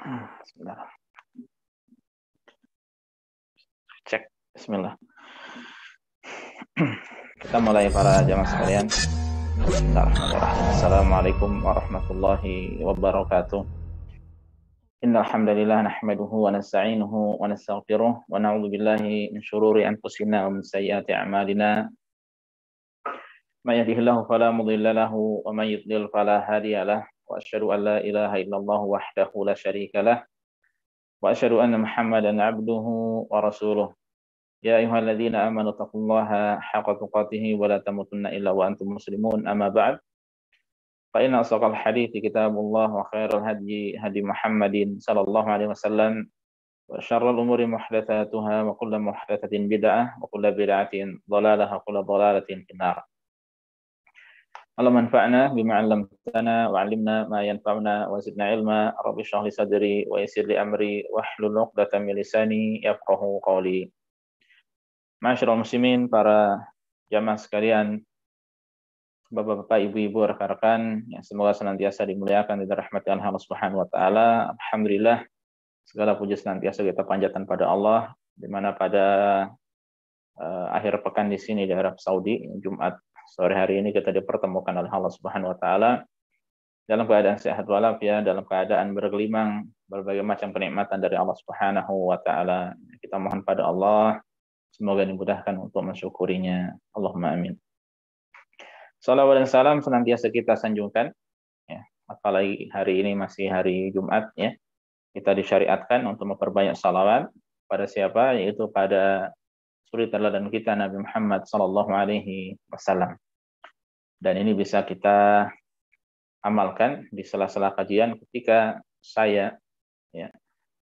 Bismillah. Cek. Bismillah. Kita mulai para jamaah sekalian. Bismillahirrahmanirrahim. Assalamualaikum warahmatullahi wabarakatuh. Innal hamdalillah nahmaduhu wa nasta'inuhu wa nastaghfiruh wa na'udzu billahi min shururi anfusina wa min sayyiati a'malina. May yahdihillahu fala mudilla lahu wa may yudlil fala hadiya lahu. Wa asyhadu an la ilaha illallah wahdahu la syarika lah. Wa asyhadu anna Muhammadan 'abduhu wa rasuluh. Ya ayyuhalladzina amanu taqullaha haqqa tuqatih wa la tamutunna illa wa antum muslimun. Amma ba'd. Fa inna asdaqal hadithi kitabullah wa khairal hadi hadi Muhammadin sallallahu alaihi wasallam wa syarrul umuri muhdatsatuha wa kullu muhdatsatin bid'ah wa kullu bid'atin dhalalah wa kullu dhalalatin finnar. Allahumma anfa'na bima 'allamtana wa 'allimna ma yanfa'una wa zidna ilma. Rabbi shrah li sadri wa yassir li amri wahlul 'uqdatam min lisani yafqahu qawli. Ma'asyiral muslimin, para jamaah sekalian, bapak-bapak, ibu-ibu, rekan-rekan yang semoga senantiasa dimuliakan dan dirahmati Allah Subhanahu wa taala. Alhamdulillah, segala puji senantiasa kita panjatkan pada Allah, di mana pada akhir pekan di sini di Arab Saudi, Jumat sore hari ini kita dipertemukan oleh Allah Subhanahu wa taala dalam keadaan sehat walafiat, dalam keadaan bergelimang berbagai macam kenikmatan dari Allah Subhanahu wa taala. Kita mohon pada Allah semoga dimudahkan untuk mensyukurinya. Allahumma amin. Salawat dan salam senantiasa kita sanjungkan, ya, apalagi hari ini masih hari Jumat, ya. Kita disyariatkan untuk memperbanyak salawat pada siapa? Yaitu pada suri teladan kita Nabi Muhammad sallallahu alaihi wasallam. Dan ini bisa kita amalkan di sela-sela kajian ketika saya, ya,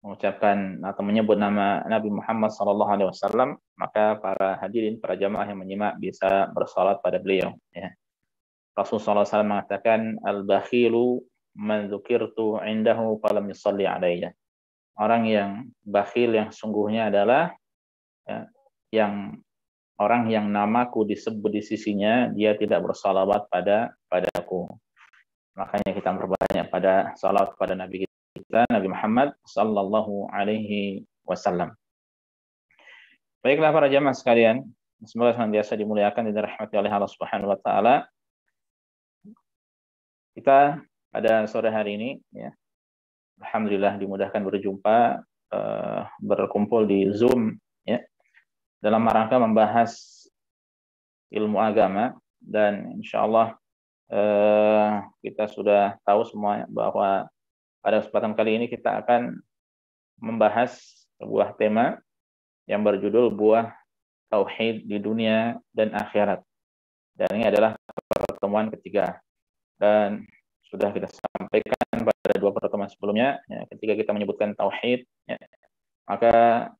mengucapkan atau menyebut nama Nabi Muhammad SAW, maka para hadirin, para jamaah yang menyimak bisa bersalat pada beliau. Ya. Rasulullah SAW mengatakan, al-bakhilu man dzukirtu indahu falam yusalli alayya. Orang yang bakhil yang sungguhnya adalah, ya, yang orang yang namaku disebut di sisinya, dia tidak bersalawat padaku. Makanya kita memperbanyak pada salawat pada Nabi kita, Nabi Muhammad sallallahu alaihi wasallam. Baiklah para jamaah sekalian, semoga senantiasa dimuliakan dan dirahmati oleh Allah Subhanahu wa taala. Kita pada sore hari ini, ya, alhamdulillah dimudahkan berjumpa, berkumpul di Zoom, ya, dalam rangka membahas ilmu agama, dan insyaallah kita sudah tahu semua bahwa pada kesempatan kali ini kita akan membahas sebuah tema yang berjudul buah tauhid di dunia dan akhirat. Dan ini adalah pertemuan ketiga. Dan sudah kita sampaikan pada dua pertemuan sebelumnya, ya, ketika kita menyebutkan tauhid, ya, maka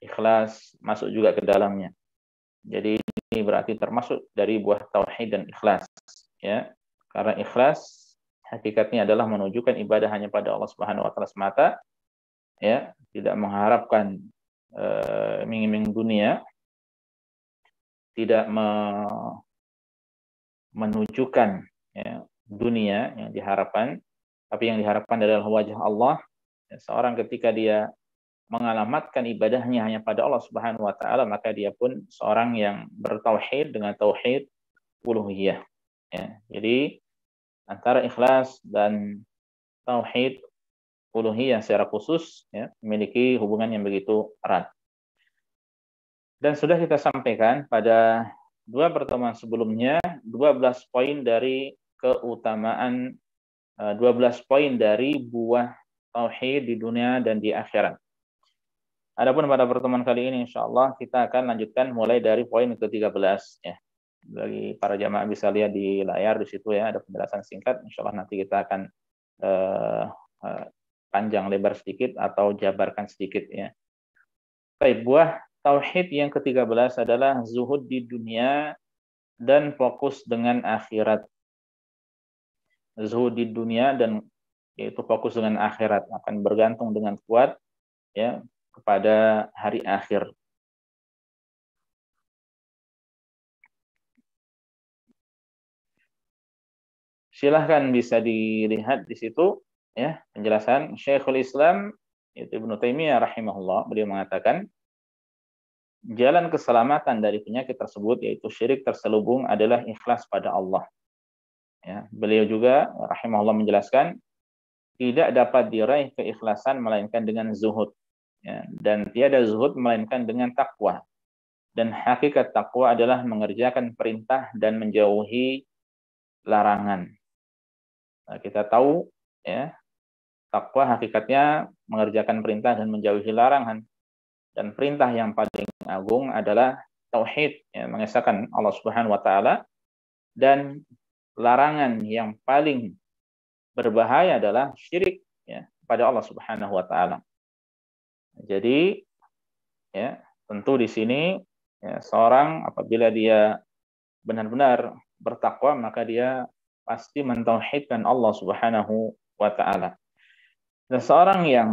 ikhlas masuk juga ke dalamnya. Jadi ini berarti termasuk dari buah tauhid dan ikhlas, ya. Karena ikhlas hakikatnya adalah menunjukkan ibadah hanya pada Allah Subhanahu wa taala semata, ya, tidak mengharapkan iming-iming dunia, tidak menunjukkan, ya, dunia yang diharapkan, tapi yang diharapkan adalah wajah Allah. Ya, seorang ketika dia mengalamatkan ibadahnya hanya pada Allah Subhanahu wa taala, maka dia pun seorang yang bertauhid dengan tauhid uluhiyah. Ya, jadi antara ikhlas dan tauhid uluhiyah secara khusus, ya, memiliki hubungan yang begitu erat. Dan sudah kita sampaikan pada dua pertemuan sebelumnya 12 poin dari keutamaan, 12 poin dari buah tauhid di dunia dan di akhirat. Adapun pada pertemuan kali ini insyaallah kita akan lanjutkan mulai dari poin ke-13, ya. Bagi para jamaah bisa lihat di layar di situ, ya, ada penjelasan singkat. Insyaallah nanti kita akan panjang lebar sedikit atau jabarkan sedikit, ya. Baik, buah tauhid yang ke-13 adalah zuhud di dunia dan fokus dengan akhirat. Zuhud di dunia dan yaitu fokus dengan akhirat akan bergantung dengan kuat, ya, kepada hari akhir. Silahkan bisa dilihat di situ ya, penjelasan Syekhul Islam itu Ibnu Taimiyah rahimahullah, beliau mengatakan jalan keselamatan dari penyakit tersebut yaitu syirik terselubung adalah ikhlas pada Allah. Ya, beliau juga rahimahullah menjelaskan tidak dapat diraih keikhlasan melainkan dengan zuhud. Ya, dan tiada zuhud melainkan dengan takwa. Dan hakikat takwa adalah mengerjakan perintah dan menjauhi larangan. Nah, kita tahu ya, takwa hakikatnya mengerjakan perintah dan menjauhi larangan. Dan perintah yang paling agung adalah tauhid, ya, mengesahkan Allah Subhanahu wa taala, dan larangan yang paling berbahaya adalah syirik, ya, pada Allah Subhanahu wa taala. Jadi ya, tentu di sini ya, seorang apabila dia benar-benar bertakwa maka dia pasti mentauhidkan Allah Subhanahu wa taala. Dan seorang yang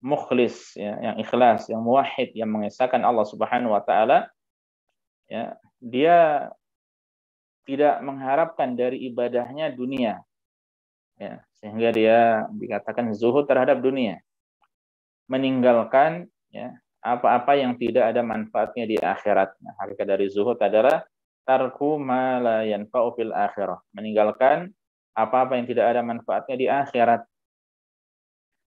mukhlis, ya, yang ikhlas, yang muwahhid, yang mengesahkan Allah Subhanahu wa taala, ya, dia tidak mengharapkan dari ibadahnya dunia, ya, sehingga dia dikatakan zuhud terhadap dunia, meninggalkan ya apa-apa yang tidak ada manfaatnya di akhirat. Nah, hakikat dari zuhud adalah tarku ma la yanfa'u fil akhirah, meninggalkan apa-apa yang tidak ada manfaatnya di akhirat.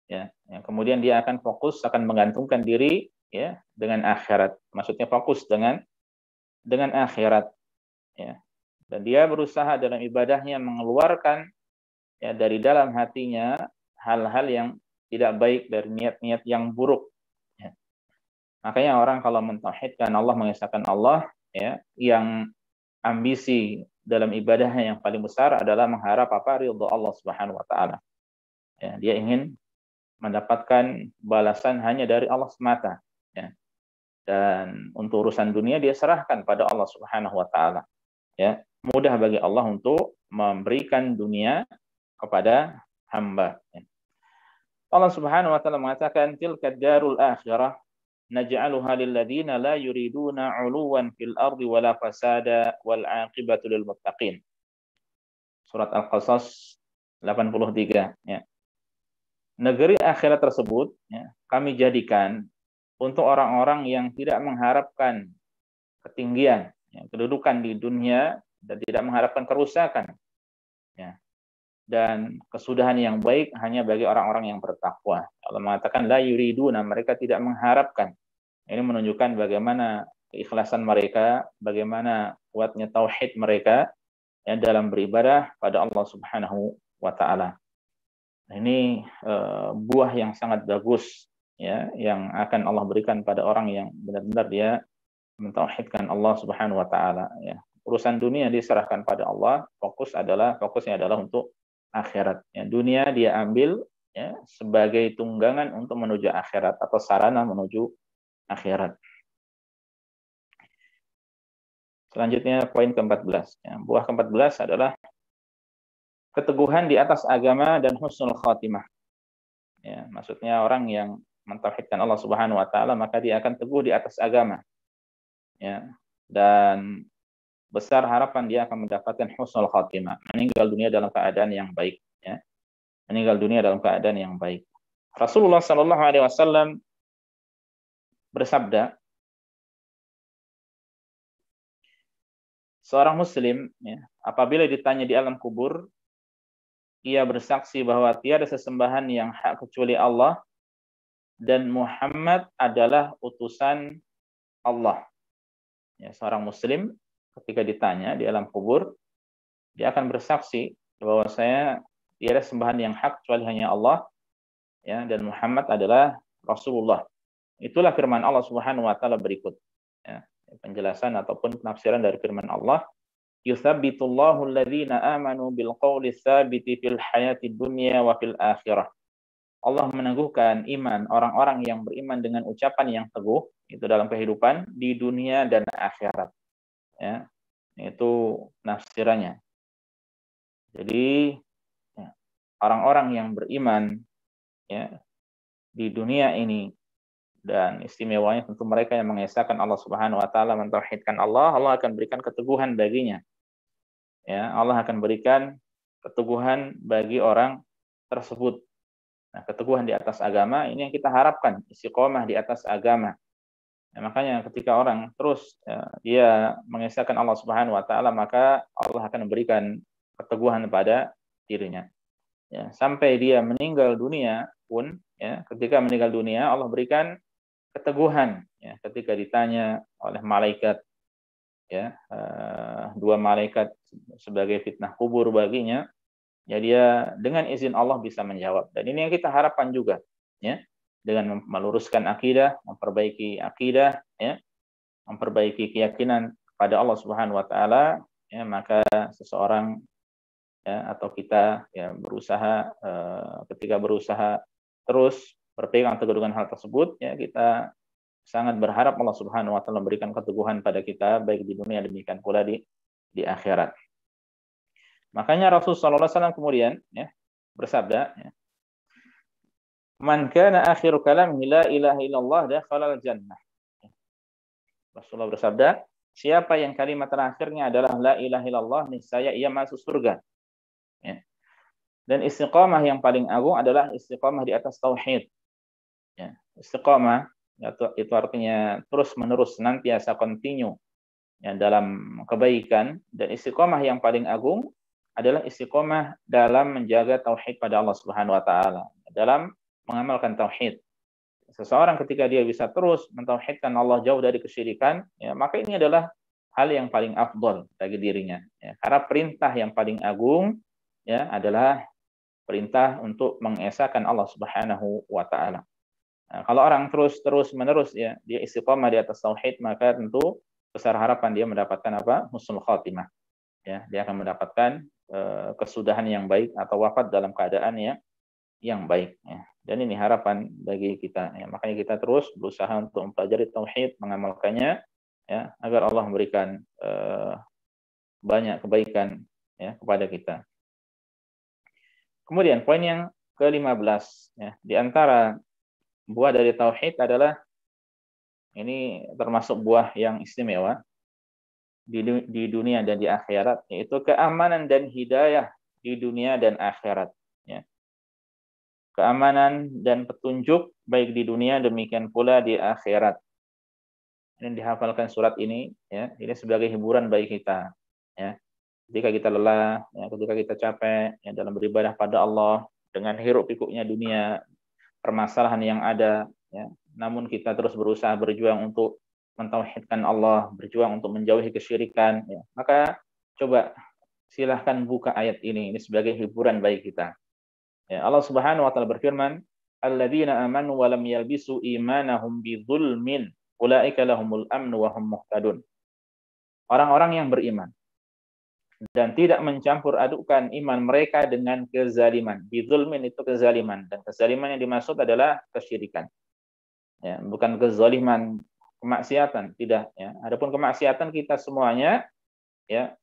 Ya, kemudian dia akan fokus, akan menggantungkan diri ya dengan akhirat. Maksudnya fokus dengan akhirat, ya. Dan dia berusaha dalam ibadahnya mengeluarkan ya dari dalam hatinya hal-hal yang tidak baik, dari niat-niat yang buruk. Ya. Makanya orang kalau mentauhidkan Allah, mengesahkan Allah, ya, yang ambisi dalam ibadahnya yang paling besar adalah mengharap apa? Ridha Allah Subhanahu wa taala. Ya, dia ingin mendapatkan balasan hanya dari Allah semata, ya. Dan untuk urusan dunia dia serahkan pada Allah Subhanahu wa taala, ya. Mudah bagi Allah untuk memberikan dunia kepada hamba, ya. Allah Subhanahu wa taala mengatakan tilka darul akhirah naj'aluha lil ladzina la yuriduna 'uluwan fil ardi wala fasada wal 'aqibatu lil muttaqin. Surat Al-Qasas 83, ya. Negeri akhirat tersebut ya, kami jadikan untuk orang-orang yang tidak mengharapkan ketinggian, ya, kedudukan di dunia dan tidak mengharapkan kerusakan, ya, dan kesudahan yang baik hanya bagi orang-orang yang bertakwa. Allah mengatakan la yuriduna, mereka tidak mengharapkan. Ini menunjukkan bagaimana keikhlasan mereka, bagaimana kuatnya tauhid mereka ya, dalam beribadah pada Allah Subhanahu wa taala. Ini buah yang sangat bagus ya, yang akan Allah berikan pada orang yang benar-benar dia mentauhidkan Allah Subhanahu wa taala, ya. Urusan dunia diserahkan pada Allah, fokusnya adalah untuk akhirat, ya. Dunia dia ambil ya sebagai tunggangan untuk menuju akhirat atau sarana menuju akhirat. Selanjutnya poin ke-14, ya. Buah ke-14 adalah keteguhan di atas agama dan husnul khatimah. Ya, maksudnya orang yang mentauhidkan Allah Subhanahu wa taala maka dia akan teguh di atas agama. Ya. Dan besar harapan dia akan mendapatkan husnul khatimah, meninggal dunia dalam keadaan yang baik, ya. Meninggal dunia dalam keadaan yang baik. Rasulullah sallallahu alaihi wasallam bersabda, seorang muslim ya, apabila ditanya di alam kubur, ia bersaksi bahwa tiada sesembahan yang hak kecuali Allah dan Muhammad adalah utusan Allah. Ya, seorang muslim ketika ditanya di alam kubur, dia akan bersaksi bahwa saya tiada sembahan yang hak kecuali hanya Allah, ya, dan Muhammad adalah Rasulullah. Itulah firman Allah Subhanahu wa taala berikut. Ya, penjelasan ataupun penafsiran dari firman Allah, yuthabbitullahu alladhina amanu bil qawli tsabiti fil hayati dunya wa fil akhirah. Allah meneguhkan iman orang-orang yang beriman dengan ucapan yang teguh itu dalam kehidupan di dunia dan akhirat. Ya, itu nafsirannya. Jadi ya, orang-orang yang beriman ya di dunia ini, dan istimewanya tentu mereka yang mengesahkan Allah Subhanahu wa taala, mentauhidkan Allah, Allah akan berikan keteguhan baginya. Ya, Allah akan berikan keteguhan bagi orang tersebut Nah, keteguhan di atas agama ini yang kita harapkan, istiqomah di atas agama. Nah, makanya ketika orang terus dia mengesahkan Allah Subhanahu wa taala, maka Allah akan memberikan keteguhan pada dirinya. Ya, sampai dia meninggal dunia pun, ya, ketika meninggal dunia Allah berikan keteguhan, ya, ketika ditanya oleh malaikat, ya, dua malaikat sebagai fitnah kubur baginya, ya dia dengan izin Allah bisa menjawab. Dan ini yang kita harapkan juga, ya, dengan meluruskan akidah, memperbaiki akidah, ya, memperbaiki keyakinan pada Allah Subhanahu wa taala, ya, maka seseorang, ya, atau kita, ya, berusaha, ketika berusaha terus berpegang teguh dengan hal tersebut, ya, kita sangat berharap Allah Subhanahu wa taala memberikan keteguhan pada kita baik di dunia demikian pula di akhirat. Makanya Rasulullah sallallahu alaihi wasallam kemudian, ya, bersabda, ya, "Man kana akhiru kalamihi la ilaha illallah dakhala al-jannah." Rasulullah bersabda, siapa yang kalimat terakhirnya adalah la ilaha illallah, niscaya ia masuk surga. Ya. Dan istiqamah yang paling agung adalah istiqamah di atas tauhid. Ya. Istiqamah itu artinya terus-menerus, senantiasa, continue, ya, dalam kebaikan. Dan istiqamah yang paling agung adalah istiqamah dalam menjaga tauhid pada Allah Subhanahu wa taala, dalam mengamalkan tauhid. Seseorang ketika dia bisa terus mentauhidkan Allah jauh dari kesyirikan, ya, maka ini adalah hal yang paling afdol bagi dirinya. Ya, karena perintah yang paling agung, ya, adalah perintah untuk mengesahkan Allah Subhanahu wa taala. Nah, kalau orang terus menerus, ya, dia istiqamah di atas tauhid, maka tentu besar harapan dia mendapatkan apa? Husnul khatimah. Ya, dia akan mendapatkan kesudahan yang baik atau wafat dalam keadaan yang baik, ya. Dan ini harapan bagi kita, ya. Makanya kita terus berusaha untuk mempelajari tauhid, mengamalkannya, ya, agar Allah memberikan banyak kebaikan, ya, kepada kita. Kemudian poin yang ke-15, ya, di antara buah dari tauhid adalah, ini termasuk buah yang istimewa di dunia dan di akhirat, yaitu keamanan dan hidayah di dunia dan akhirat, ya. Keamanan dan petunjuk baik di dunia demikian pula di akhirat. Ini dihafalkan surat ini, ya, ini sebagai hiburan bagi kita, ya. Ketika kita lelah, ya, ketika kita capek, ya, dalam beribadah pada Allah dengan hiruk pikuknya dunia, permasalahan yang ada, ya, namun kita terus berusaha berjuang untuk mentauhidkan Allah, berjuang untuk menjauhi kesyirikan, ya. Maka coba silahkan buka ayat ini sebagai hiburan bagi kita. Ya, Allah Subhanahu wa taala berfirman, "Alladzina amanu wa lam yalbisu imanahum bidzulmin, ulaika lahumul amnu wa hum muhtadun." Orang-orang yang beriman dan tidak mencampur adukkan iman mereka dengan kezaliman. Bidzulmin itu kezaliman, dan kezaliman yang dimaksud adalah kesyirikan. Ya, bukan kezaliman kemaksiatan, tidak, ya. Adapun kemaksiatan kita semuanya, ya,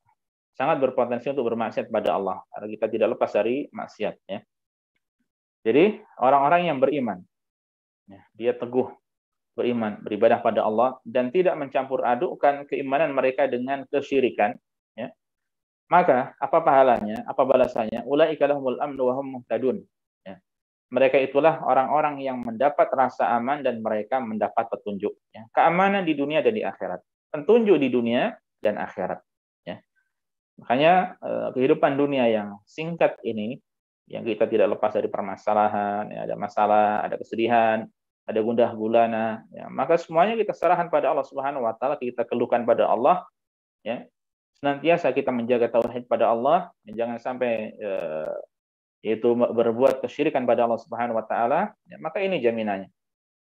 sangat berpotensi untuk bermaksiat pada Allah karena kita tidak lepas dari maksiat, ya. Jadi orang-orang yang beriman, ya, dia teguh beriman, beribadah pada Allah dan tidak mencampur adukkan keimanan mereka dengan kesyirikan, ya. Maka apa pahalanya? Apa balasannya? Ulaika lahumul amnu wa hum muhtadun. Ya. Mereka itulah orang-orang yang mendapat rasa aman dan mereka mendapat petunjuk, ya. Keamanan di dunia dan di akhirat. Petunjuk di dunia dan akhirat, ya. Makanya kehidupan dunia yang singkat ini, yang kita tidak lepas dari permasalahan, ya, ada masalah, ada kesedihan, ada gundah gulana, ya, maka semuanya kita serahkan pada Allah Subhanahu wa taala, kita keluhkan pada Allah, ya. Senantiasa kita menjaga tauhid pada Allah, ya, jangan sampai itu berbuat kesyirikan pada Allah Subhanahu wa taala, ya, maka ini jaminannya,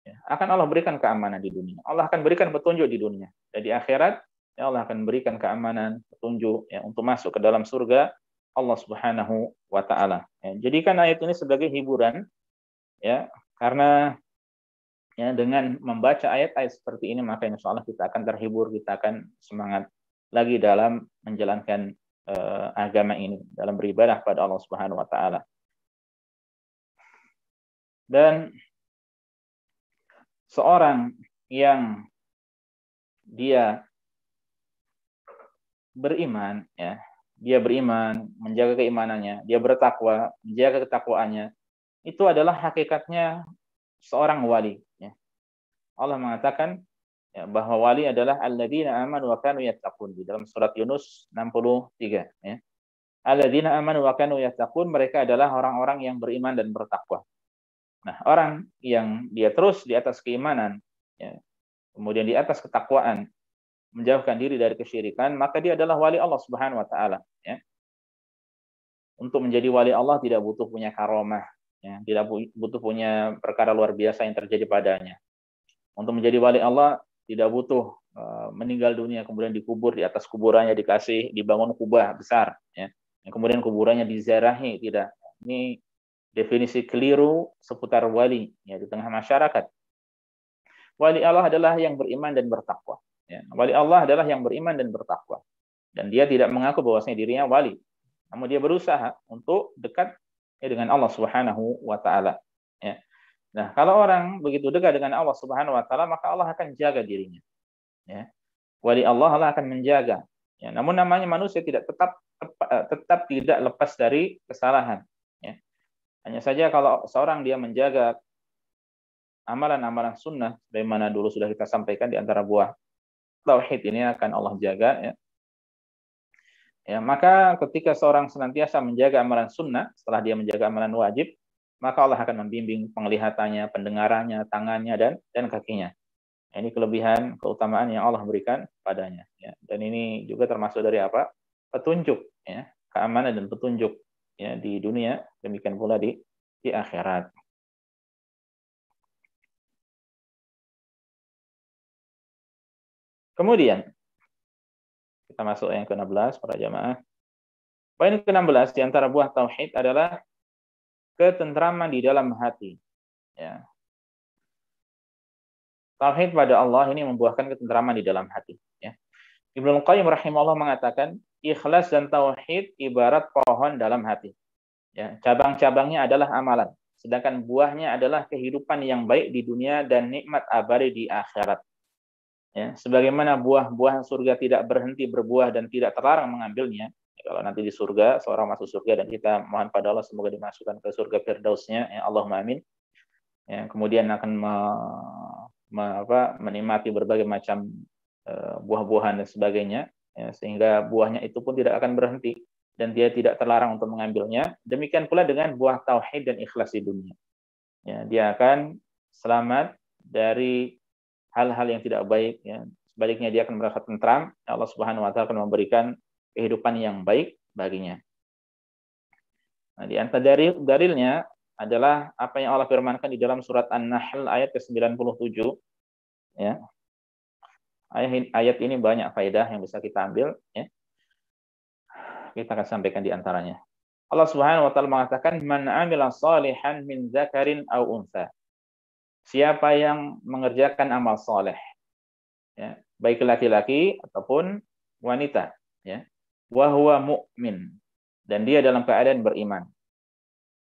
ya, akan Allah berikan keamanan di dunia. Allah akan berikan petunjuk di dunia. Dan di akhirat, ya, Allah akan berikan keamanan, petunjuk, ya, untuk masuk ke dalam surga Allah Subhanahu wa taala. Ya, jadikan ayat ini sebagai hiburan, ya, karena, ya, dengan membaca ayat-ayat seperti ini maka insyaallah kita akan terhibur, kita akan semangat lagi dalam menjalankan agama ini, dalam beribadah pada Allah Subhanahu wa taala. Dan seorang yang dia beriman, ya, dia beriman, menjaga keimanannya, dia bertakwa, menjaga ketakwaannya, itu adalah hakikatnya seorang wali. Ya. Allah mengatakan ya, bahwa wali adalah alladzina amanu wa kanu yattaqun di dalam surat Yunus 63. Ya. Alladzina amanu wa kanu yattaqun, mereka adalah orang-orang yang beriman dan bertakwa. Nah, orang yang dia terus di atas keimanan, ya, kemudian di atas ketakwaan, menjauhkan diri dari kesyirikan, maka dia adalah wali Allah Subhanahu wa taala, ya. Untuk menjadi wali Allah tidak butuh punya karomah, ya, tidak butuh punya perkara luar biasa yang terjadi padanya. Untuk menjadi wali Allah tidak butuh meninggal dunia kemudian dikubur, di atas kuburannya dibangun kubah besar, ya. Kemudian kuburannya diziarahi, tidak. Ini definisi keliru seputar wali, ya, di tengah masyarakat. Wali Allah adalah yang beriman dan bertakwa. Ya. Wali Allah adalah yang beriman dan bertakwa. Dan dia tidak mengaku bahwasanya dirinya wali. Namun dia berusaha untuk dekat dengan Allah Subhanahu wa taala. Ya. Nah, kalau orang begitu dekat dengan Allah Subhanahu wa taala, maka Allah akan jaga dirinya. Ya. Wali Allah akan menjaga. Ya. Namun namanya manusia tidak tetap tidak lepas dari kesalahan. Ya. Hanya saja kalau seorang dia menjaga amalan-amalan sunnah, bagaimana dulu sudah kita sampaikan, di antara buah tauhid ini akan Allah jaga, ya. Ya, maka ketika seorang senantiasa menjaga amalan sunnah, setelah dia menjaga amalan wajib, maka Allah akan membimbing penglihatannya, pendengarannya, tangannya, dan kakinya. Ini kelebihan, keutamaan yang Allah berikan padanya. Ya. Dan ini juga termasuk dari apa? Petunjuk, ya, keamanan dan petunjuk, ya, di dunia, demikian pula di akhirat. Kemudian kita masuk yang ke-16 para jamaah. Poin ke-16 di antara buah tauhid adalah ketentraman di dalam hati. Ya. Tauhid pada Allah ini membuahkan ketentraman di dalam hati. Ya. Ibnu Qayyim rahimahullah mengatakan, ikhlas dan tauhid ibarat pohon dalam hati. Ya. Cabang-cabangnya adalah amalan, sedangkan buahnya adalah kehidupan yang baik di dunia dan nikmat abadi di akhirat. Ya. Sebagaimana buah-buah surga tidak berhenti berbuah dan tidak terlarang mengambilnya. Kalau nanti di surga, seorang masuk surga dan kita mohon pada Allah semoga dimasukkan ke surga Firdausnya, ya, Allahumma amin. Ya, kemudian akan menikmati berbagai macam buah-buahan dan sebagainya, ya, sehingga buahnya itu pun tidak akan berhenti dan dia tidak terlarang untuk mengambilnya. Demikian pula dengan buah tauhid dan ikhlas di dunia. Ya, dia akan selamat dari hal-hal yang tidak baik. Ya. Sebaliknya dia akan merasa tentram. Allah Subhanahu wa taala akan memberikan kehidupan yang baik baginya. Nah, di antara dalilnya adalah apa yang Allah firmankan di dalam surat An-Nahl ayat ke-97. Ya. Ayat ini banyak faedah yang bisa kita ambil. Ya. Kita akan sampaikan di antaranya. Allah Subhanahu wa taala mengatakan, "Man 'amila shalihan min dzakarin aw untha." Siapa yang mengerjakan amal soleh, ya, baik laki-laki ataupun wanita, ya, wa huwa mu'min, dan dia dalam keadaan beriman.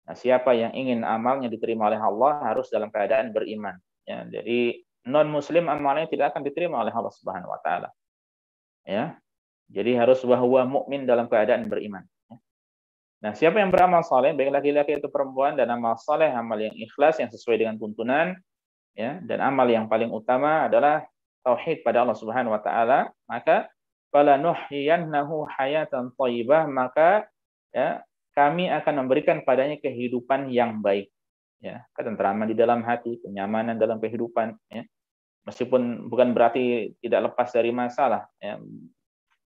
Nah, siapa yang ingin amalnya diterima oleh Allah harus dalam keadaan beriman. Ya, jadi non Muslim amalnya tidak akan diterima oleh Allah Subhanahu Wa Taala. Ya, jadi harus wa huwa mu'min dalam keadaan beriman. Nah, siapa yang beramal soleh, baik laki-laki atau perempuan, dan amal soleh, amal yang ikhlas, yang sesuai dengan tuntunan, ya, dan amal yang paling utama adalah tauhid pada Allah Subhanahu wa taala, maka fala nuhyiyannahu hayatan thayyibah, maka ya, kami akan memberikan padanya kehidupan yang baik, ya, ketentraman di dalam hati, kenyamanan dalam kehidupan, ya. Meskipun bukan berarti tidak lepas dari masalah, ya.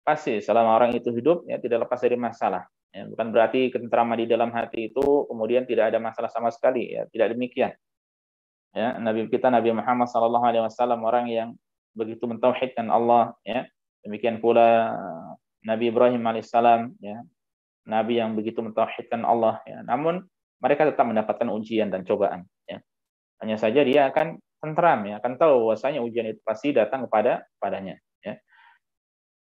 Pasti selama orang itu hidup, ya, tidak lepas dari masalah. Ya, bukan berarti ketentraman di dalam hati itu kemudian tidak ada masalah sama sekali, ya, tidak demikian. Ya, Nabi kita Nabi Muhammad SAW orang yang begitu mentauhidkan Allah, ya. Demikian pula Nabi Ibrahim alaihissalam, ya, Nabi yang begitu mentauhidkan Allah, ya. Namun mereka tetap mendapatkan ujian dan cobaan, ya. Hanya saja dia akan tentram, ya, akan tahu bahwasanya ujian itu pasti datang padanya, ya.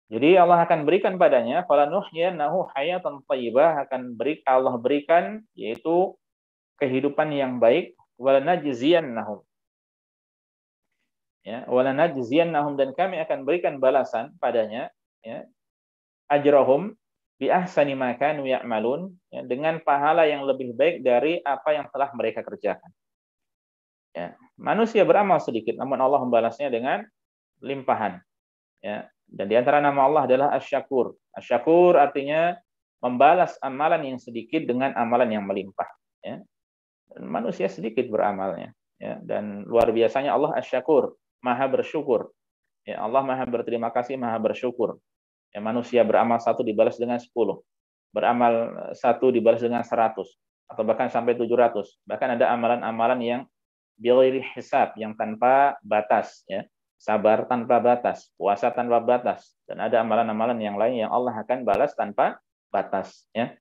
Jadi Allah akan berikan padanya falanuhyiyannahu hayatan thayyibah, Allah berikan yaitu kehidupan yang baik, walanajziyannahum, ya, walanajziyannahum, dan kami akan berikan balasan padanya, ya, ajrahum, bi ahsani ma kanu ya'malun, ya, dengan pahala yang lebih baik dari apa yang telah mereka kerjakan. Ya, manusia beramal sedikit, namun Allah membalasnya dengan limpahan. Ya, dan di antara nama Allah adalah Asy-Syakur. Asy-Syakur artinya membalas amalan yang sedikit dengan amalan yang melimpah. Ya, dan manusia sedikit beramalnya. Ya, dan luar biasanya Allah Asy-Syakur, maha bersyukur. Ya, Allah maha berterima kasih, maha bersyukur. Ya, manusia beramal 1 dibalas dengan 10. Beramal 1 dibalas dengan 100. Atau bahkan sampai 700. Bahkan ada amalan-amalan yang bighairi hisab, yang tanpa batas, ya. Sabar tanpa batas, puasa tanpa batas, dan ada amalan-amalan yang lain yang Allah akan balas tanpa batas, ya.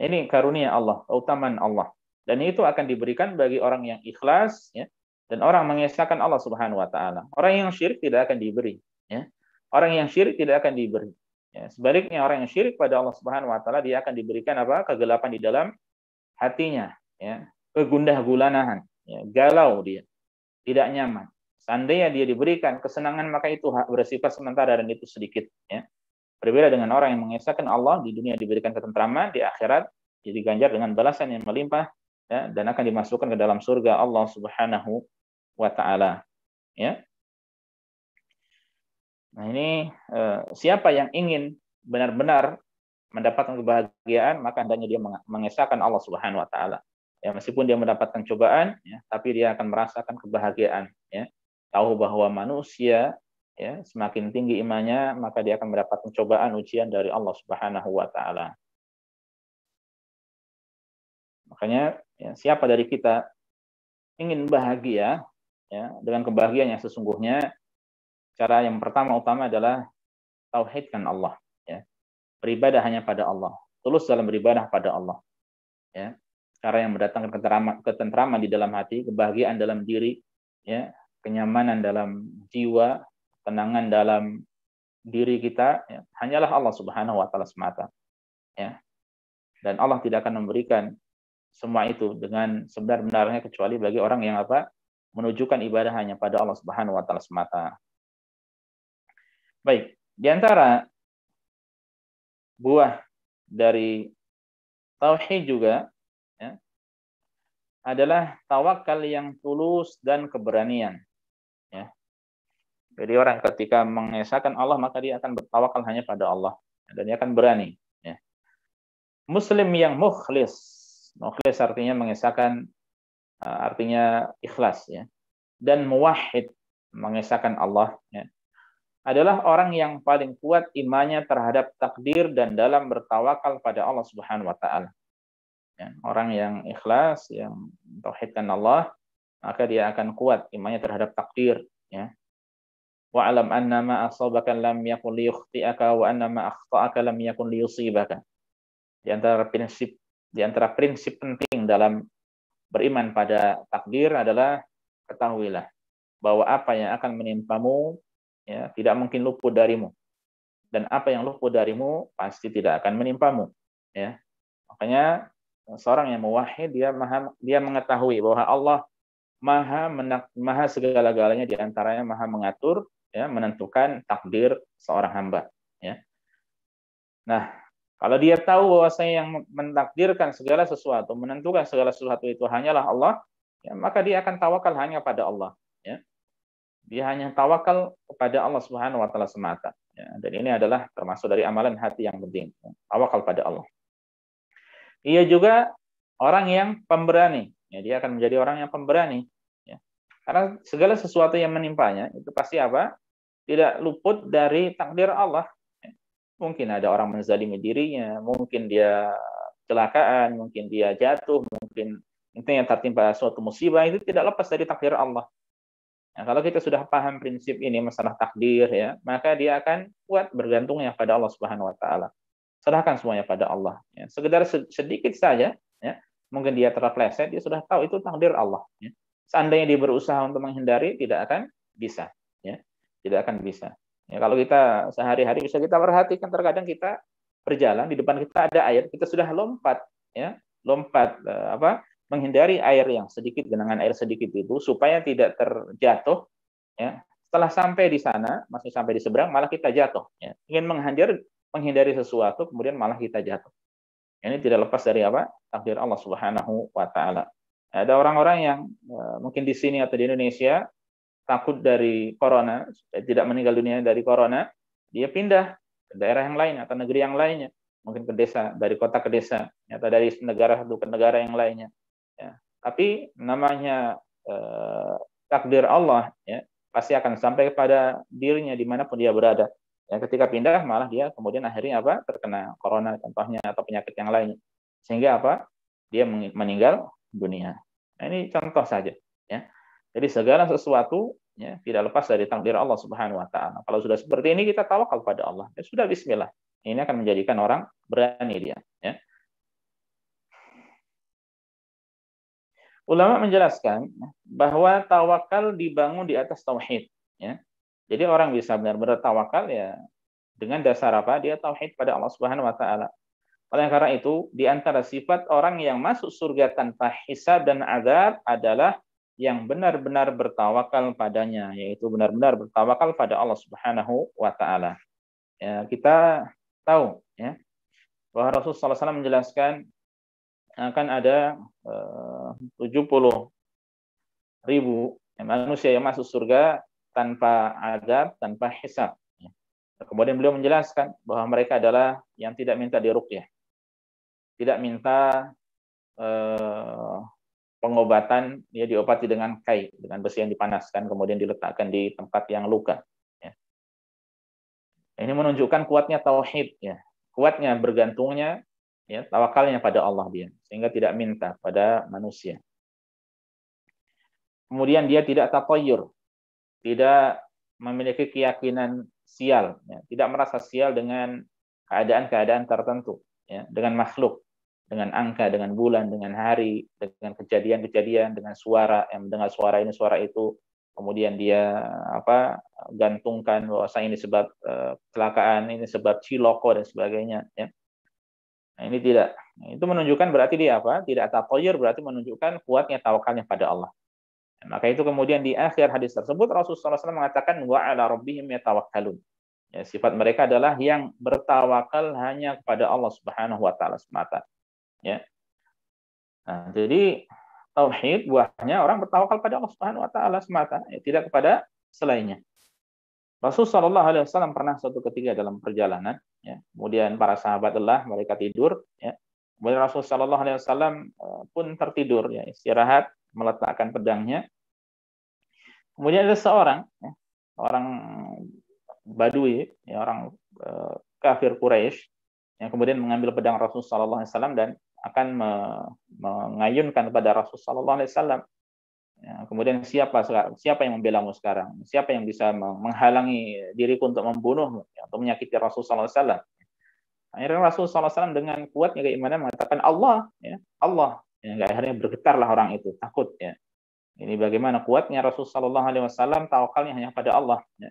Ini karunia Allah, keutamaan Allah. Dan itu akan diberikan bagi orang yang ikhlas, ya, dan orang mengesahkan Allah Subhanahu wa taala. Orang yang syirik tidak akan diberi, ya. Orang yang syirik tidak akan diberi. Ya, sebaliknya orang yang syirik pada Allah Subhanahu wa taala, dia akan diberikan apa? Kegelapan di dalam hatinya, ya. Kegundah-gulanahan, ya, galau dia, tidak nyaman. Seandainya dia diberikan kesenangan, maka itu bersifat sementara dan itu sedikit. Ya. Berbeda dengan orang yang mengesahkan Allah, di dunia diberikan ketentraman, di akhirat jadi ganjar dengan balasan yang melimpah, ya, dan akan dimasukkan ke dalam surga Allah Subhanahu wa taala. Ya. Nah ini siapa yang ingin benar-benar mendapatkan kebahagiaan, maka hendaknya dia mengesahkan Allah Subhanahu wa taala. Ya, meskipun dia mendapatkan cobaan, ya, tapi dia akan merasakan kebahagiaan, ya. Tahu bahwa manusia, ya, semakin tinggi imannya, maka dia akan mendapatkan cobaan, ujian dari Allah Subhanahu wa taala. Makanya, ya, siapa dari kita ingin bahagia, ya, dengan kebahagiaan yang sesungguhnya, cara yang pertama utama adalah tauhidkan Allah, ya. Beribadah hanya pada Allah, tulus dalam beribadah pada Allah, ya. Cara yang mendatangkan ketentraman di dalam hati, kebahagiaan dalam diri, ya, kenyamanan dalam jiwa, tenangan dalam diri kita, ya, hanyalah Allah Subhanahu wa taala semata, ya. Dan Allah tidak akan memberikan semua itu dengan sebenar-benarnya kecuali bagi orang yang apa? Menunjukkan ibadah hanya pada Allah Subhanahu wa taala semata. Baik, di antara buah dari tauhid juga, ya, adalah tawakal yang tulus dan keberanian, ya. Jadi orang ketika mengesahkan Allah, maka dia akan bertawakal hanya pada Allah dan dia akan berani, ya. Muslim yang mukhlis, mukhlis artinya mengesahkan, artinya ikhlas, ya. Dan muwahhid, mengesahkan Allah, ya, adalah orang yang paling kuat imannya terhadap takdir dan dalam bertawakal pada Allah Subhanahu wa taala. Ya, orang yang ikhlas, yang tauhidkan Allah, maka dia akan kuat imannya terhadap takdir, ya. Wa'lam anna ma asabaka lam yakun liyukhti'aka wa anna ma akhta'aka lam yakun liyusibaka. Di antara prinsip penting dalam beriman pada takdir adalah ketahuilah bahwa apa yang akan menimpamu, ya, tidak mungkin luput darimu, dan apa yang luput darimu pasti tidak akan menimpamu, ya. Makanya seorang yang muwahhid, dia mengetahui bahwa Allah maha segala-galanya, di antaranya maha mengatur, ya, menentukan takdir seorang hamba, ya. Nah, kalau dia tahu bahwasanya yang mentakdirkan segala sesuatu, menentukan segala sesuatu itu hanyalah Allah, ya, maka dia akan tawakal hanya pada Allah, ya. Dia hanya tawakal kepada Allah Subhanahu wa taala semata, ya. Dan ini adalah termasuk dari amalan hati yang penting, ya, tawakal pada Allah. Ia juga orang yang pemberani, ya, dia akan menjadi orang yang pemberani, ya. Karena segala sesuatu yang menimpanya itu pasti apa? Tidak luput dari takdir Allah. Mungkin ada orang menzalimi dirinya, mungkin dia kecelakaan, mungkin dia jatuh, mungkin intinya tertimpa suatu musibah, itu tidak lepas dari takdir Allah. Nah, kalau kita sudah paham prinsip ini, masalah takdir, ya, maka dia akan kuat bergantungnya pada Allah Subhanahu wa taala. Serahkan semuanya pada Allah, ya. Sekedar sedikit saja, ya, mungkin dia terpeleset, dia sudah tahu itu takdir Allah, ya. Seandainya dia berusaha untuk menghindari, tidak akan bisa, ya. Tidak akan bisa. Ya, kalau kita sehari-hari bisa kita perhatikan, terkadang kita berjalan di depan kita ada air, kita sudah lompat, ya, menghindari air yang sedikit, genangan air sedikit itu supaya tidak terjatuh, ya. Setelah sampai di sana, masih sampai di seberang, malah kita jatuh, ya. Ingin menghindari sesuatu kemudian malah kita jatuh. Ini tidak lepas dari apa? Takdir Allah Subhanahu wa taala. Ada orang-orang yang mungkin di sini atau di Indonesia takut dari corona, tidak meninggal dunia dari corona, dia pindah ke daerah yang lain atau negeri yang lainnya, mungkin ke desa, dari kota ke desa, atau dari negara satu ke negara yang lainnya. Ya. Tapi namanya takdir Allah, ya, pasti akan sampai kepada dirinya dimanapun dia berada. Ya, ketika pindah malah dia kemudian akhirnya apa? Terkena corona contohnya atau penyakit yang lainnya, sehingga apa? Dia meninggal dunia. Nah, ini contoh saja. Ya. Jadi segala sesuatu ya, tidak lepas dari takdir Allah Subhanahu wa taala. Kalau sudah seperti ini kita tawakal pada Allah. Ya sudah bismillah. Ini akan menjadikan orang berani dia, ya. Ulama menjelaskan bahwa tawakal dibangun di atas tauhid, ya. Jadi orang bisa benar-benar tawakal ya dengan dasar apa? Dia tauhid pada Allah Subhanahu wa taala. Oleh karena itu, di antara sifat orang yang masuk surga tanpa hisab dan azab adalah yang benar-benar bertawakal padanya, yaitu benar-benar bertawakal pada Allah Subhanahu wa taala. Ya, kita tahu ya bahwa Rasulullah SAW menjelaskan akan ada 70.000 manusia yang masuk surga tanpa azab, tanpa hisab. Kemudian beliau menjelaskan bahwa mereka adalah yang tidak minta diruqyah, tidak minta pengobatan, dia diobati dengan kai, dengan besi yang dipanaskan, kemudian diletakkan di tempat yang luka. Ya. Ini menunjukkan kuatnya tauhid, ya, kuatnya bergantungnya, ya, tawakalnya pada Allah dia, sehingga tidak minta pada manusia. Kemudian dia tidak tatayyur, tidak memiliki keyakinan sial, ya, tidak merasa sial dengan keadaan-keadaan tertentu, ya, dengan makhluk, dengan angka, dengan bulan, dengan hari, dengan kejadian-kejadian, dengan suara, yang mendengar suara ini, suara itu, kemudian dia gantungkan bahwa ini sebab kecelakaan, ini sebab ciloko dan sebagainya. Ya. Nah, ini tidak. Nah, itu menunjukkan berarti dia apa? Tidak tatayyur, berarti menunjukkan kuatnya tawakalnya pada Allah. Nah, maka itu kemudian di akhir hadis tersebut Rasulullah SAW mengatakan wa ala rabbihim yatawakkalun. Ya, sifat mereka adalah yang bertawakal hanya kepada Allah Subhanahu wa taala semata. Ya. Nah, jadi tauhid buahnya orang bertawakal pada Allah Subhanahu wa taala semata, ya, tidak kepada selainnya. Rasulullah Shallallahu alaihi wasallam pernah suatu ketika dalam perjalanan, ya, kemudian para sahabat lelah, mereka tidur, ya. Kemudian Rasulullah Shallallahu alaihi wasallam pun tertidur, ya, istirahat, meletakkan pedangnya. Kemudian ada seorang, ya, orang Badui, ya, orang kafir Quraisy, yang kemudian mengambil pedang Rasulullah Shallallahu alaihi wasallam dan akan mengayunkan kepada Rasulullah Shallallahu alaihi wasallam. Ya, kemudian siapa yang membelamu sekarang? Siapa yang bisa menghalangi diriku untuk membunuhmu, ya, untuk menyakiti Rasulullah SAW? Akhirnya Rasulullah SAW dengan kuatnya keimanan mengatakan Allah, ya, Allah. Ya, akhirnya bergetarlah orang itu, takut. Ya. Ini bagaimana kuatnya Rasulullah SAW, tawakalnya hanya pada Allah. Ya.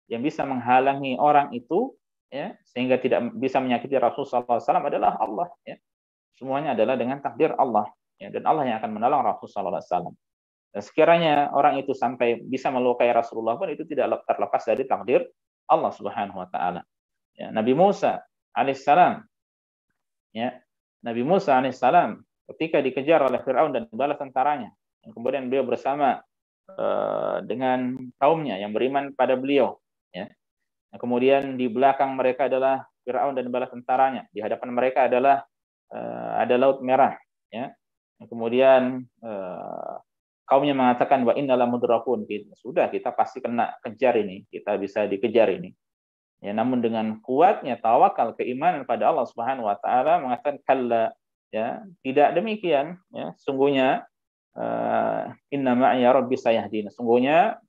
Yang bisa menghalangi orang itu, ya, sehingga tidak bisa menyakiti Rasulullah SAW adalah Allah. Ya. Semuanya adalah dengan takdir Allah. Ya, dan Allah yang akan menolong Rasulullah SAW. Dan sekiranya orang itu sampai bisa melukai Rasulullah pun itu tidak terlepas dari takdir Allah Subhanahu wa taala. Ya, Nabi Musa alaihissalam, ya, Nabi Musa alaihissalam ketika dikejar oleh Firaun dan bala tentaranya, dan kemudian beliau bersama dengan kaumnya yang beriman pada beliau, ya. Nah, kemudian di belakang mereka adalah Firaun dan bala tentaranya, di hadapan mereka adalah ada laut merah, ya. Kemudian kaumnya mengatakan wa innala mudrakun, sudah kita pasti kena kejar ini, kita bisa dikejar ini. Ya, namun dengan kuatnya tawakal keimanan pada Allah Subhanahu wa taala mengatakan kalla, ya, tidak demikian, ya, sungguhnya inna ma'iya rabbi sayahdin, sungguhnya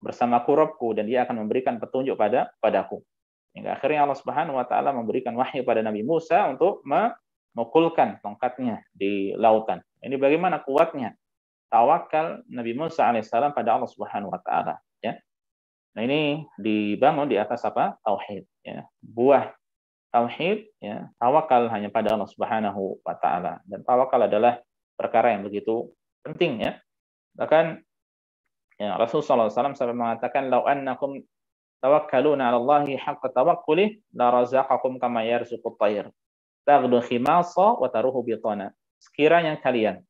bersamaku Rabbku dan dia akan memberikan petunjuk padaku. Hingga akhirnya Allah Subhanahu wa taala memberikan wahyu pada Nabi Musa untuk memukulkan tongkatnya di lautan. Ini bagaimana kuatnya tawakal Nabi Musa alaihissalam pada Allah Subhanahu wa taala, ya. Nah, ini dibangun di atas apa? Tauhid, ya. Buah tauhid, ya, tawakal hanya pada Allah Subhanahu wa taala. Dan tawakal adalah perkara yang begitu penting, ya. Bahkan ya, Rasulullah SAW sampai mengatakan lau annakum tawakkaluna 'ala Allahi haqqa tawakkulih la razaqakum kama yarzuqut tayr taghdu khimasa wa taruhu bitana. Sekiranya kalian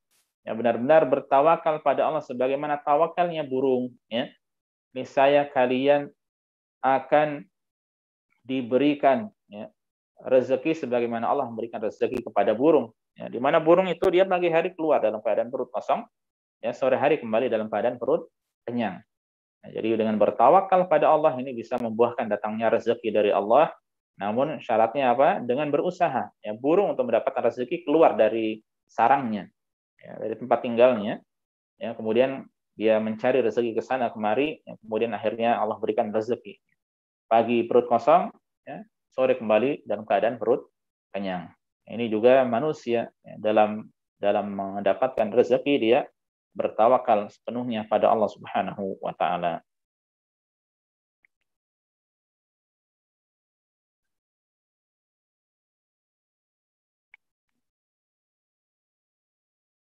benar-benar bertawakal pada Allah sebagaimana tawakalnya burung, niscaya kalian akan diberikan rezeki sebagaimana Allah memberikan rezeki kepada burung. Di mana burung itu dia pagi hari keluar dalam keadaan perut kosong, sore hari kembali dalam keadaan perut kenyang. Jadi dengan bertawakal pada Allah ini bisa membuahkan datangnya rezeki dari Allah. Namun syaratnya apa? Dengan berusaha. Burung untuk mendapatkan rezeki keluar dari sarangnya, dari tempat tinggalnya. Kemudian dia mencari rezeki ke sana kemari. Kemudian akhirnya Allah berikan rezeki. Pagi perut kosong, sore kembali dalam keadaan perut kenyang. Ini juga manusia dalam mendapatkan rezeki dia bertawakal sepenuhnya pada Allah Subhanahu wa taala.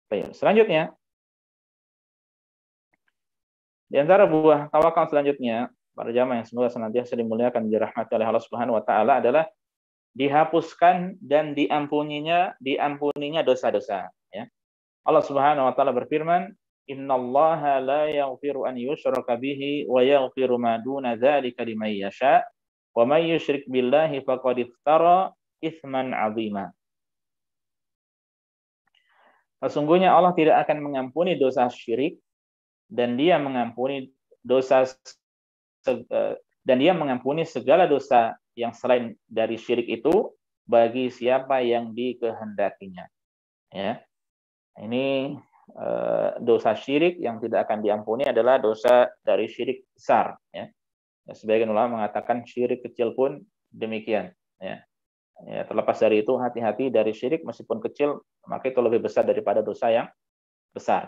Baik, selanjutnya di antara buah tawakal selanjutnya, para jamaah yang semoga senantiasa dimuliakan dan dirahmati oleh Allah Subhanahu wa taala adalah dihapuskan dan diampuninya dosa-dosa, Allah Subhanahu wa taala berfirman, "Innallaha la yaghfiru an yushraka bihi wa yaghfiru ma duna dzalika liman yasha, wa may yusyrik billahi faqad iftara itsman 'azima." Sesungguhnya Allah tidak akan mengampuni dosa syirik dan Dia mengampuni segala dosa yang selain dari syirik itu bagi siapa yang dikehendakinya. Ini dosa syirik yang tidak akan diampuni adalah dosa dari syirik besar. Sebagian ulama mengatakan syirik kecil pun demikian. Terlepas dari itu, hati-hati dari syirik meskipun kecil, maka itu lebih besar daripada dosa yang besar.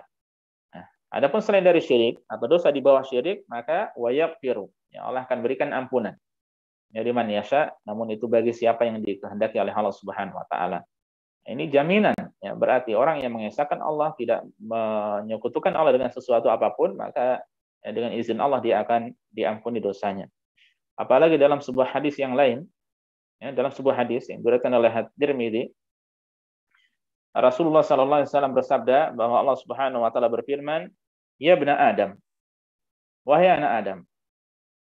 Adapun selain dari syirik atau dosa di bawah syirik, maka wayaghfiru, Allah akan berikan ampunan. Liman yasha, namun itu bagi siapa yang dikehendaki oleh Allah Subhanahu wa taala. Ini jaminan, berarti orang yang mengesahkan Allah, tidak menyekutukan Allah dengan sesuatu apapun, maka dengan izin Allah dia akan diampuni dosanya. Apalagi dalam sebuah hadis yang lain, dalam sebuah hadis yang diriwayatkan oleh At-Tirmidzi, Rasulullah sallallahu alaihi wasallam bersabda bahwa Allah Subhanahu wa taala berfirman, "Ya bani Adam, wahai anak Adam,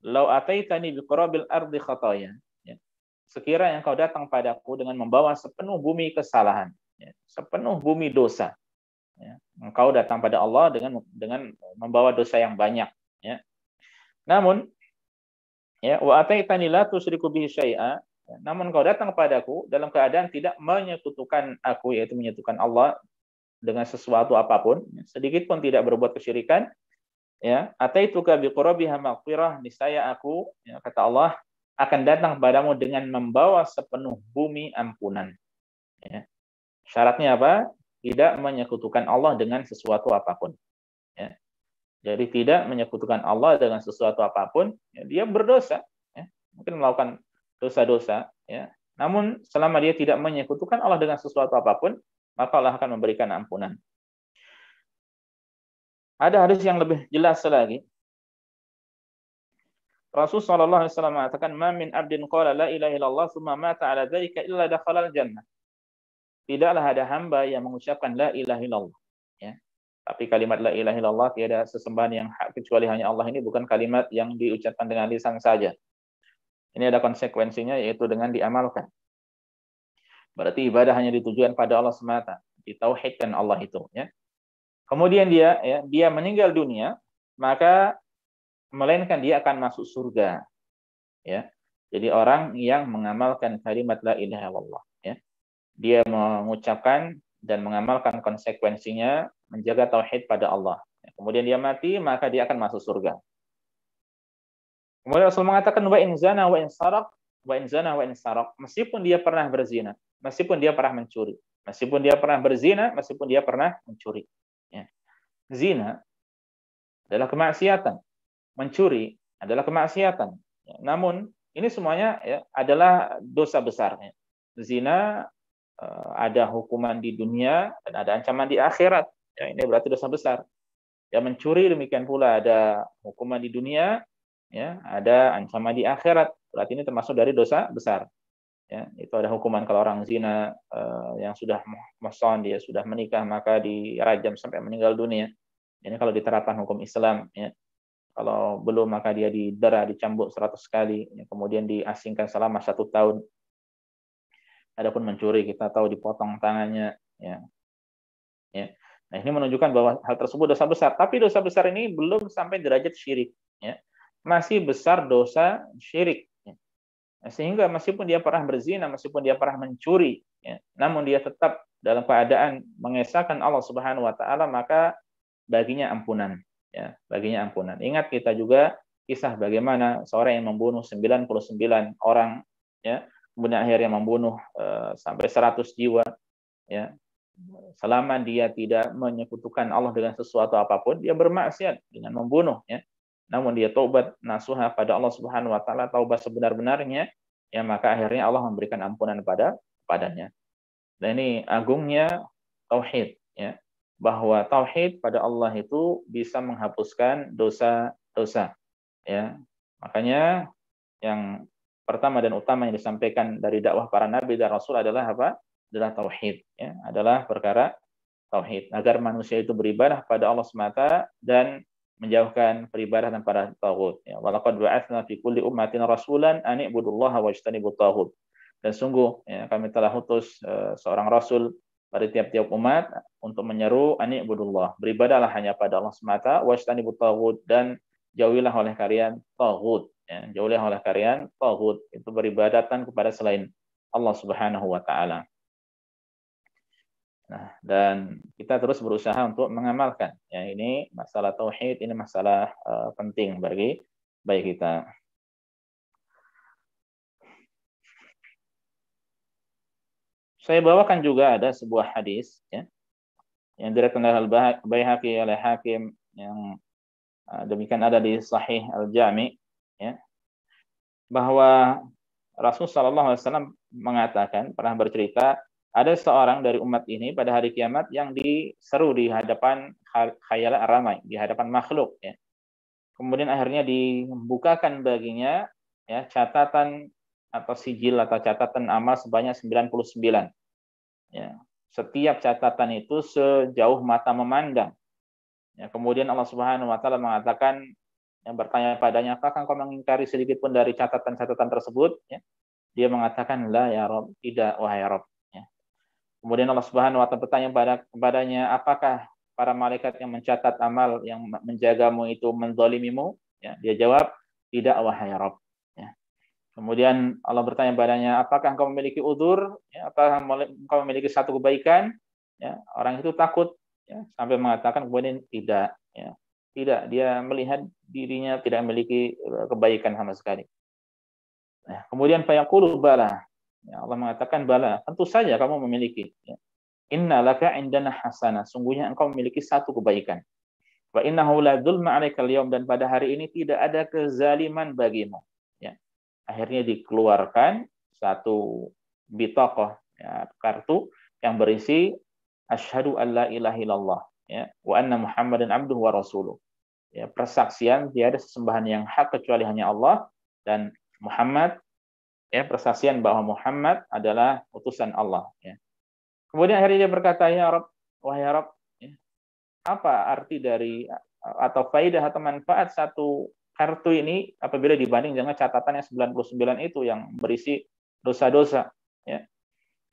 lau ataitani biqurabil ardi khataya." Sekiranya engkau datang padaku dengan membawa sepenuh bumi kesalahan, sepenuh bumi dosa, engkau datang pada Allah dengan membawa dosa yang banyak. Namun, wa ataitani la tusyriku bihi syai'a, namun engkau datang padaku dalam keadaan tidak menyekutukan aku, yaitu menyekutukan Allah dengan sesuatu apapun, sedikit pun tidak berbuat kesyirikan, ataituka biqurabiha maghfirah, niscaya aku, kata Allah, akan datang padamu dengan membawa sepenuh bumi ampunan. Syaratnya apa? Tidak menyekutukan Allah dengan sesuatu apapun. Jadi tidak menyekutukan Allah dengan sesuatu apapun. Dia berdosa, mungkin melakukan dosa-dosa. Namun selama dia tidak menyekutukan Allah dengan sesuatu apapun, maka Allah akan memberikan ampunan. Ada hadis yang lebih jelas lagi. Rasul sallallahu alaihi wasallam mengatakan, "Ma min 'abdin qala la ilaha illallah tsumma mata 'ala dzalika illa dakhala al-jannah." Tidaklah ada hamba yang mengucapkan la ilaha illallah, Tapi kalimat la ilaha illallah, tiada sesembahan yang hak kecuali hanya Allah, ini bukan kalimat yang diucapkan dengan lisan saja. Ini ada konsekuensinya, yaitu dengan diamalkan. Berarti ibadah hanya ditujukan pada Allah semata, ditauhidkan Allah itu, Kemudian dia meninggal dunia, maka melainkan dia akan masuk surga. Jadi orang yang mengamalkan kalimat la ilaha illallah, dia mengucapkan dan mengamalkan konsekuensinya, menjaga tauhid pada Allah. Kemudian dia mati, maka dia akan masuk surga. Kemudian Rasul mengatakan, wa in zana wa in saraq, wa in zana wa in saraq, meskipun dia pernah berzina, meskipun dia pernah mencuri, meskipun dia pernah berzina, meskipun dia pernah mencuri. Zina adalah kemaksiatan, mencuri adalah kemaksiatan. Namun ini semuanya adalah dosa besar. Zina ada hukuman di dunia dan ada ancaman di akhirat. Ini berarti dosa besar. Mencuri demikian pula ada hukuman di dunia ya, ada ancaman di akhirat. Berarti ini termasuk dari dosa besar. Ya, itu ada hukuman kalau orang zina yang sudah muhsan, dia sudah menikah, maka dirajam sampai meninggal dunia. Ini kalau diterapkan hukum Islam, ya. Kalau belum maka dia didera, dicambuk 100 kali, ya, kemudian diasingkan selama 1 tahun. Adapun mencuri kita tahu dipotong tangannya, ya. Ya. Nah, ini menunjukkan bahwa hal tersebut dosa besar. Tapi dosa besar ini belum sampai derajat syirik, ya. Masih besar dosa syirik. Ya. Sehingga meskipun dia pernah berzina, meskipun dia pernah mencuri, ya, namun dia tetap dalam keadaan mengesahkan Allah Subhanahu wa taala, maka baginya ampunan, ya, baginya ampunan. Ingat kita juga kisah bagaimana seorang yang membunuh 99 orang, ya, kemudian akhirnya membunuh sampai 100 jiwa, ya. Selama dia tidak menyekutukan Allah dengan sesuatu apapun, dia bermaksiat dengan membunuh, ya. Namun dia taubat nasuha pada Allah Subhanahu wa taala, taubat sebenar-benarnya, ya, maka akhirnya Allah memberikan ampunan padanya. Dan ini agungnya tauhid, ya. Bahwa tauhid pada Allah itu bisa menghapuskan dosa-dosa, ya. Makanya yang pertama dan utama yang disampaikan dari dakwah para nabi dan rasul adalah apa? Adalah tauhid, ya. Adalah perkara tauhid, agar manusia itu beribadah pada Allah semata dan menjauhkan peribadatan pada taghut, ya. Walaqad ba'atsna fi kulli ummatin rasulan an i'budullaha wajtanibut taghut. Dan sungguh, ya, kami telah utus seorang rasul pada tiap-tiap umat untuk menyeru an i'budullah, beribadahlah hanya pada Allah semata, wajtanibut taghut, dan jauhilah oleh kalian taghut, ya. Jauhilah oleh kalian taghut, itu beribadatan kepada selain Allah Subhanahu wa taala. Nah, dan kita terus berusaha untuk mengamalkan. Ya, ini masalah tauhid, ini masalah penting bagi kita. Saya bawakan juga ada sebuah hadis, ya, yang diriwayatkan oleh Al-Baihaqi, oleh Hakim, yang demikian ada di Sahih Al-Jami', ya, bahwa Rasul sallallahu alaihi wasallam mengatakan, pernah bercerita, ada seorang dari umat ini pada hari kiamat yang diseru di hadapan khayala ramai, di hadapan makhluk, ya. Kemudian akhirnya dibukakan baginya, ya, catatan atau sijil atau catatan amal sebanyak 99. Ya. Setiap catatan itu sejauh mata memandang. Ya, kemudian Allah Subhanahu wa taala mengatakan, yang bertanya padanya, apakah engkau mengingkari sedikit pun dari catatan-catatan tersebut? Ya. Dia mengatakan, la ya Rabb, tidak wahai Rabb. Ya. Kemudian Allah Subhanahu wa taala bertanya kepadanya, apakah para malaikat yang mencatat amal yang menjagamu itu menzalimimu? Ya, dia jawab, tidak wahai Rabb. Ya. Kemudian Allah bertanya padanya, apakah engkau memiliki uzur? Ya, apakah engkau memiliki satu kebaikan? Ya, orang itu takut, ya, sampai mengatakan kemudian tidak. Ya. Tidak, dia melihat dirinya tidak memiliki kebaikan sama sekali. Nah, kemudian fayaqulu bala. Ya, Allah mengatakan bala, tentu saja kamu memiliki. Ya. Inna laka indana hasanah, sungguhnya engkau memiliki satu kebaikan. Wa innahu la dzulma 'alaikal yaum, dan pada hari ini tidak ada kezaliman bagimu. Ya. Akhirnya dikeluarkan satu bitaqah, ya, kartu yang berisi asyhadu alla ilaha illallah, ya, wa anna muhammadan abduhu wa rasuluh. Ya, persaksian tiada sesembahan yang hak kecuali hanya Allah, dan Muhammad, ya, persaksian bahwa Muhammad adalah utusan Allah, ya. Kemudian akhirnya dia berkata, ya Rabb, wahai Rabb, ya, apa arti dari atau faidah atau manfaat satu kartu ini apabila dibanding dengan catatan yang 99 itu yang berisi dosa-dosa, ya.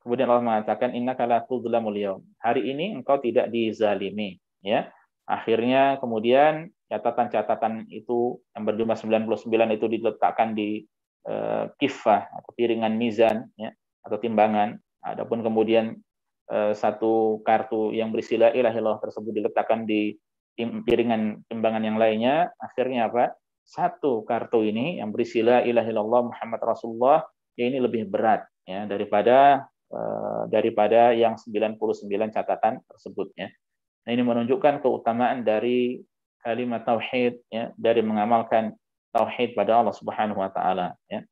Kemudian Allah mengatakan, innaka la tudzlamul yaum, hari ini engkau tidak dizalimi, ya. Akhirnya kemudian catatan-catatan itu yang berjumlah 99 itu diletakkan di kifah atau piringan mizan, ya, atau timbangan. Adapun kemudian satu kartu yang berisi la ilaha illallah tersebut diletakkan di piringan timbangan yang lainnya. Akhirnya apa? Satu kartu ini yang berisi la ilaha illallah Muhammad Rasulullah, ya, ini lebih berat, ya, daripada yang 99 catatan tersebut, ya. Nah, ini menunjukkan keutamaan dari kalimat tauhid, ya, dari mengamalkan tauhid pada Allah Subhanahu wa taala, ya.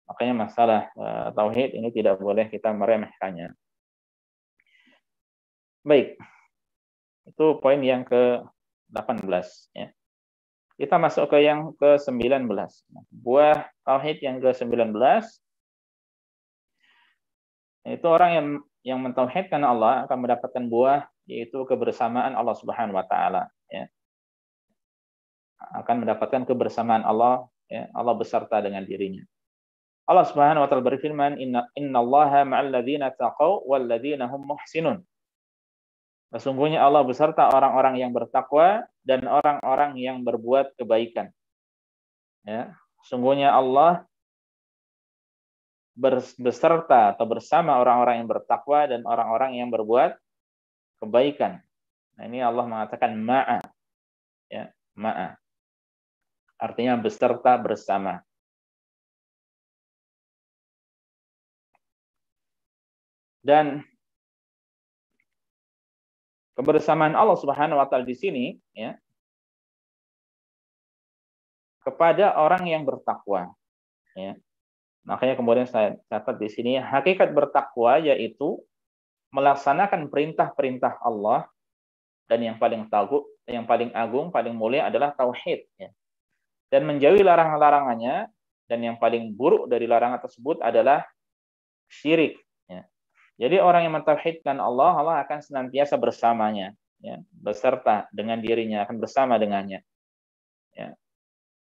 Makanya masalah tauhid ini tidak boleh kita meremehkannya. Baik. Itu poin yang ke-18, ya. Kita masuk ke yang ke-19. Buah tauhid yang ke-19 itu orang yang mentauhidkan Allah akan mendapatkan buah, yaitu kebersamaan Allah Subhanahu wa taala, ya. Akan mendapatkan kebersamaan Allah, ya, Allah beserta dengan dirinya. Allah Subhanahu wa taala berfirman, innallaha ma'al ladzina taqaw wal ladzina hum muhsinun. Sesungguhnya Allah beserta orang-orang yang bertakwa dan orang-orang yang berbuat kebaikan. Ya, sesungguhnya Allah beserta atau bersama orang-orang yang bertakwa dan orang-orang yang berbuat kebaikan. Nah, ini Allah mengatakan ma'a, ya, ma'a. Artinya beserta, bersama. Dan kebersamaan Allah Subhanahu wa taala di sini, ya, kepada orang yang bertakwa, ya. Makanya kemudian saya catat di sini, hakikat bertakwa yaitu melaksanakan perintah-perintah Allah, dan yang paling agung, paling mulia adalah tauhid, ya. Dan menjauhi larangan-larangannya, dan yang paling buruk dari larangan tersebut adalah syirik, ya. Jadi orang yang mentauhidkan Allah, Allah akan senantiasa bersamanya, ya, beserta dengan dirinya, akan bersama dengannya, ya.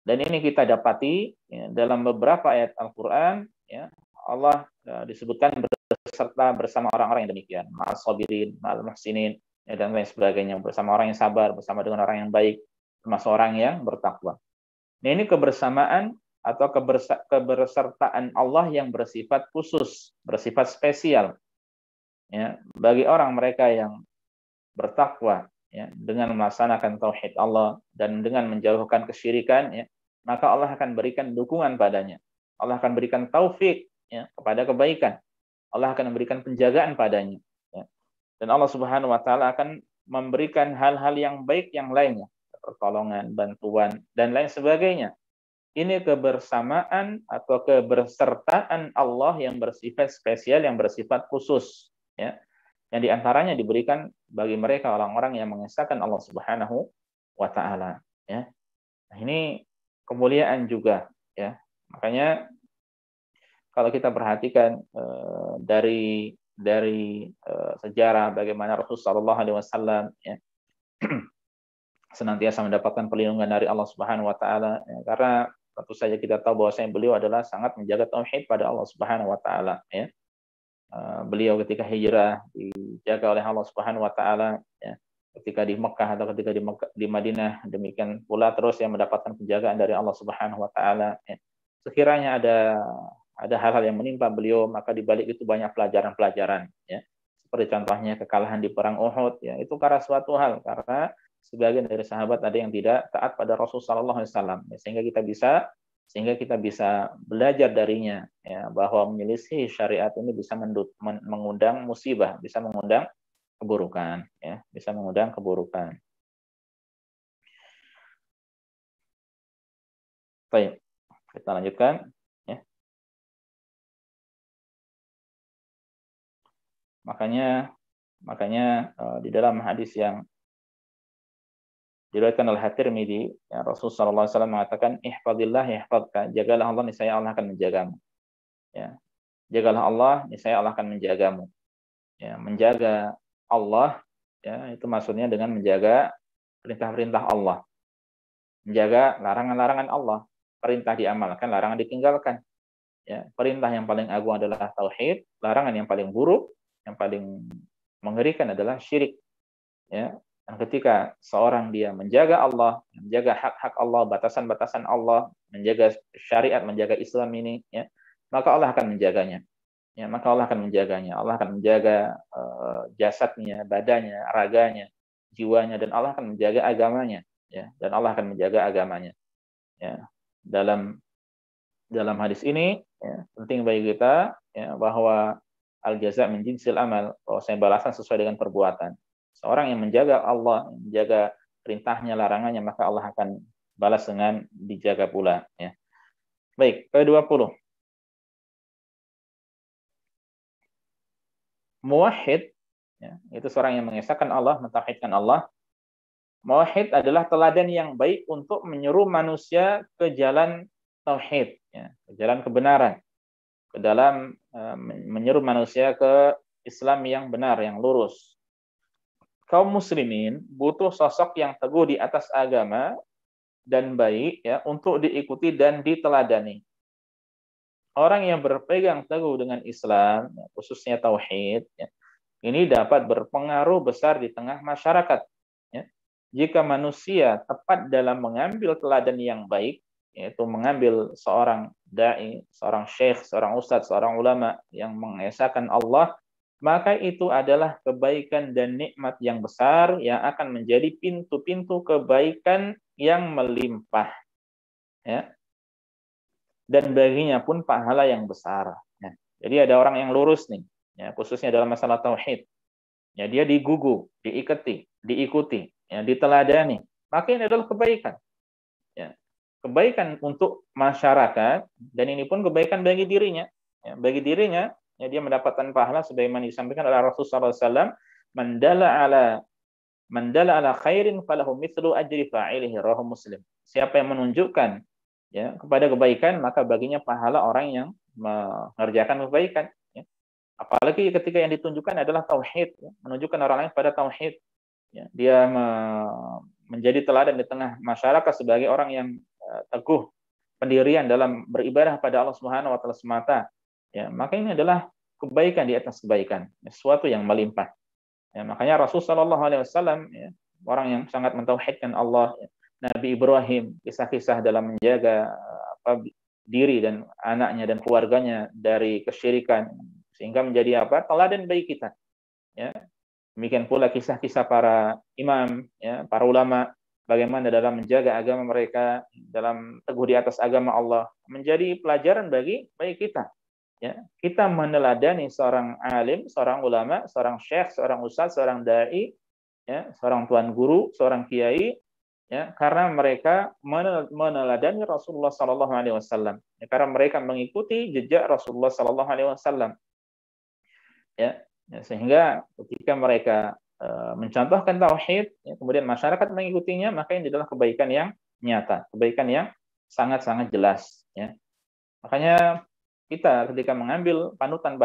Dan ini kita dapati, ya, dalam beberapa ayat Al-Quran, ya, Allah disebutkan beserta bersama orang-orang yang demikian, ma'as sabirin, ma'al muhsinin, ya, dan lain sebagainya, bersama orang yang sabar, bersama dengan orang yang baik, termasuk orang yang bertakwa. Nah, ini kebersamaan atau kebersertaan Allah yang bersifat khusus, bersifat spesial, ya, bagi orang mereka yang bertakwa, ya, dengan melaksanakan tauhid Allah dan dengan menjauhkan kesyirikan, ya, maka Allah akan berikan dukungan padanya. Allah akan berikan taufik, ya, kepada kebaikan. Allah akan memberikan penjagaan padanya, ya. Dan Allah Subhanahu wa taala akan memberikan hal-hal yang baik yang lainnya, pertolongan, bantuan, dan lain sebagainya. Ini kebersamaan atau kebersertaan Allah yang bersifat spesial, yang bersifat khusus, ya. Yang diantaranya diberikan bagi mereka orang-orang yang mengesahkan Allah Subhanahu wa taala, ya. Nah, ini kemuliaan juga, ya. Makanya kalau kita perhatikan dari sejarah bagaimana Rasulullah sallallahu alaihi wasallam, ya, senantiasa mendapatkan perlindungan dari Allah Subhanahu wa taala, ya, karena tentu saja kita tahu bahwasanya beliau adalah sangat menjaga tauhid pada Allah Subhanahu wa taala, ya. Beliau ketika hijrah dijaga oleh Allah Subhanahu wa taala, ya. Ketika di Mekah atau ketika di Madinah, demikian pula terus yang mendapatkan penjagaan dari Allah Subhanahu wa taala, ya. Sekiranya ada hal-hal yang menimpa beliau, maka di balik itu banyak pelajaran-pelajaran, ya. Seperti contohnya kekalahan di perang Uhud, ya, itu karena suatu hal, karena sebagian dari sahabat ada yang tidak taat pada Rasulullah sallallahu alaihi wasallam, ya, sehingga kita bisa belajar darinya, ya, bahwa menyelisih syariat ini bisa mengundang musibah, bisa mengundang keburukan, ya, bisa mengundang keburukan. Baik, kita lanjutkan, ya. Makanya di dalam hadis yang diriwayatkan oleh At-Tirmidzi, ya, Rasulullah sallallahu alaihi wasallam mengatakan, ihfazillah yahfazka, jagalah Allah niscaya Allah akan menjagamu, ya. Jagalah Allah niscaya Allah akan menjagamu, ya. Menjaga Allah, ya, itu maksudnya dengan menjaga perintah-perintah Allah, menjaga larangan-larangan Allah, perintah diamalkan, larangan ditinggalkan, ya. Perintah yang paling agung adalah tauhid, larangan yang paling buruk, yang paling mengerikan adalah syirik, ya. Dan ketika seorang dia menjaga Allah, menjaga hak-hak Allah, batasan-batasan Allah, menjaga syariat, menjaga Islam ini, ya, maka Allah akan menjaganya. Ya, maka Allah akan menjaganya. Allah akan menjaga jasadnya, badannya, raganya, jiwanya, dan Allah akan menjaga agamanya, ya. Dan Allah akan menjaga agamanya, ya. Dalam hadis ini, ya, penting bagi kita, ya, bahwa al jaza min jinsil amal, bahwasanya balasan sesuai dengan perbuatan. Seorang yang menjaga Allah, menjaga perintahnya, larangannya, maka Allah akan balas dengan dijaga pula, ya. Baik, ke-20. Muwahhid, ya, itu seorang yang mengesahkan Allah, mentauhidkan Allah, Muwahhid adalah teladan yang baik untuk menyeru manusia ke jalan tauhid, ya, ke jalan kebenaran, ke dalam menyeru manusia ke Islam yang benar, yang lurus. Kaum muslimin butuh sosok yang teguh di atas agama dan baik, ya, untuk diikuti dan diteladani. Orang yang berpegang teguh dengan Islam, khususnya tauhid, ya, ini dapat berpengaruh besar di tengah masyarakat. Ya. Jika manusia tepat dalam mengambil teladan yang baik, yaitu mengambil seorang dai, seorang syekh, seorang ustadz, seorang ulama yang mengesahkan Allah, maka itu adalah kebaikan dan nikmat yang besar yang akan menjadi pintu-pintu kebaikan yang melimpah. Ya. Dan baginya pun pahala yang besar. Ya. Jadi ada orang yang lurus nih, ya, khususnya dalam masalah tauhid. Ya, dia diikuti, ya, diteladani. Maka ini adalah kebaikan. Ya. Kebaikan untuk masyarakat, dan ini pun kebaikan bagi dirinya. Ya, bagi dirinya, ya, dia mendapatkan pahala sebagaimana disampaikan oleh Rasulullah SAW, mandala ala khairin falahu mithlu ajri fa'ilihi, rawahu Muslim. Siapa yang menunjukkan, ya, kepada kebaikan, maka baginya pahala orang yang mengerjakan kebaikan. Ya. Apalagi ketika yang ditunjukkan adalah tauhid, ya, menunjukkan orang lain pada tauhid. Ya. Dia menjadi teladan di tengah masyarakat sebagai orang yang teguh pendirian dalam beribadah pada Allah Subhanahu wa taala semata. Ya, maka ini adalah kebaikan di atas kebaikan, sesuatu yang melimpah. Ya, makanya Rasulullah SAW, ya, orang yang sangat mentauhidkan Allah, ya. Nabi Ibrahim, kisah-kisah dalam menjaga diri dan anaknya dan keluarganya dari kesyirikan, sehingga menjadi teladan bagi kita. Ya. Demikian pula kisah-kisah para imam, ya, para ulama, bagaimana dalam menjaga agama mereka, dalam teguh di atas agama Allah, menjadi pelajaran bagi kita. Ya, kita meneladani seorang alim, seorang ulama, seorang syekh, seorang ustadz, seorang dai, ya, seorang tuan guru, seorang kiai, ya, karena mereka meneladani Rasulullah Sallallahu Alaihi Wasallam, ya, karena mereka mengikuti jejak Rasulullah Sallallahu Alaihi Wasallam, ya, sehingga ketika mereka mencontohkan tauhid, ya, kemudian masyarakat mengikutinya, maka ini adalah kebaikan yang nyata, kebaikan yang sangat-sangat jelas. Ya. Makanya kita ketika mengambil panutan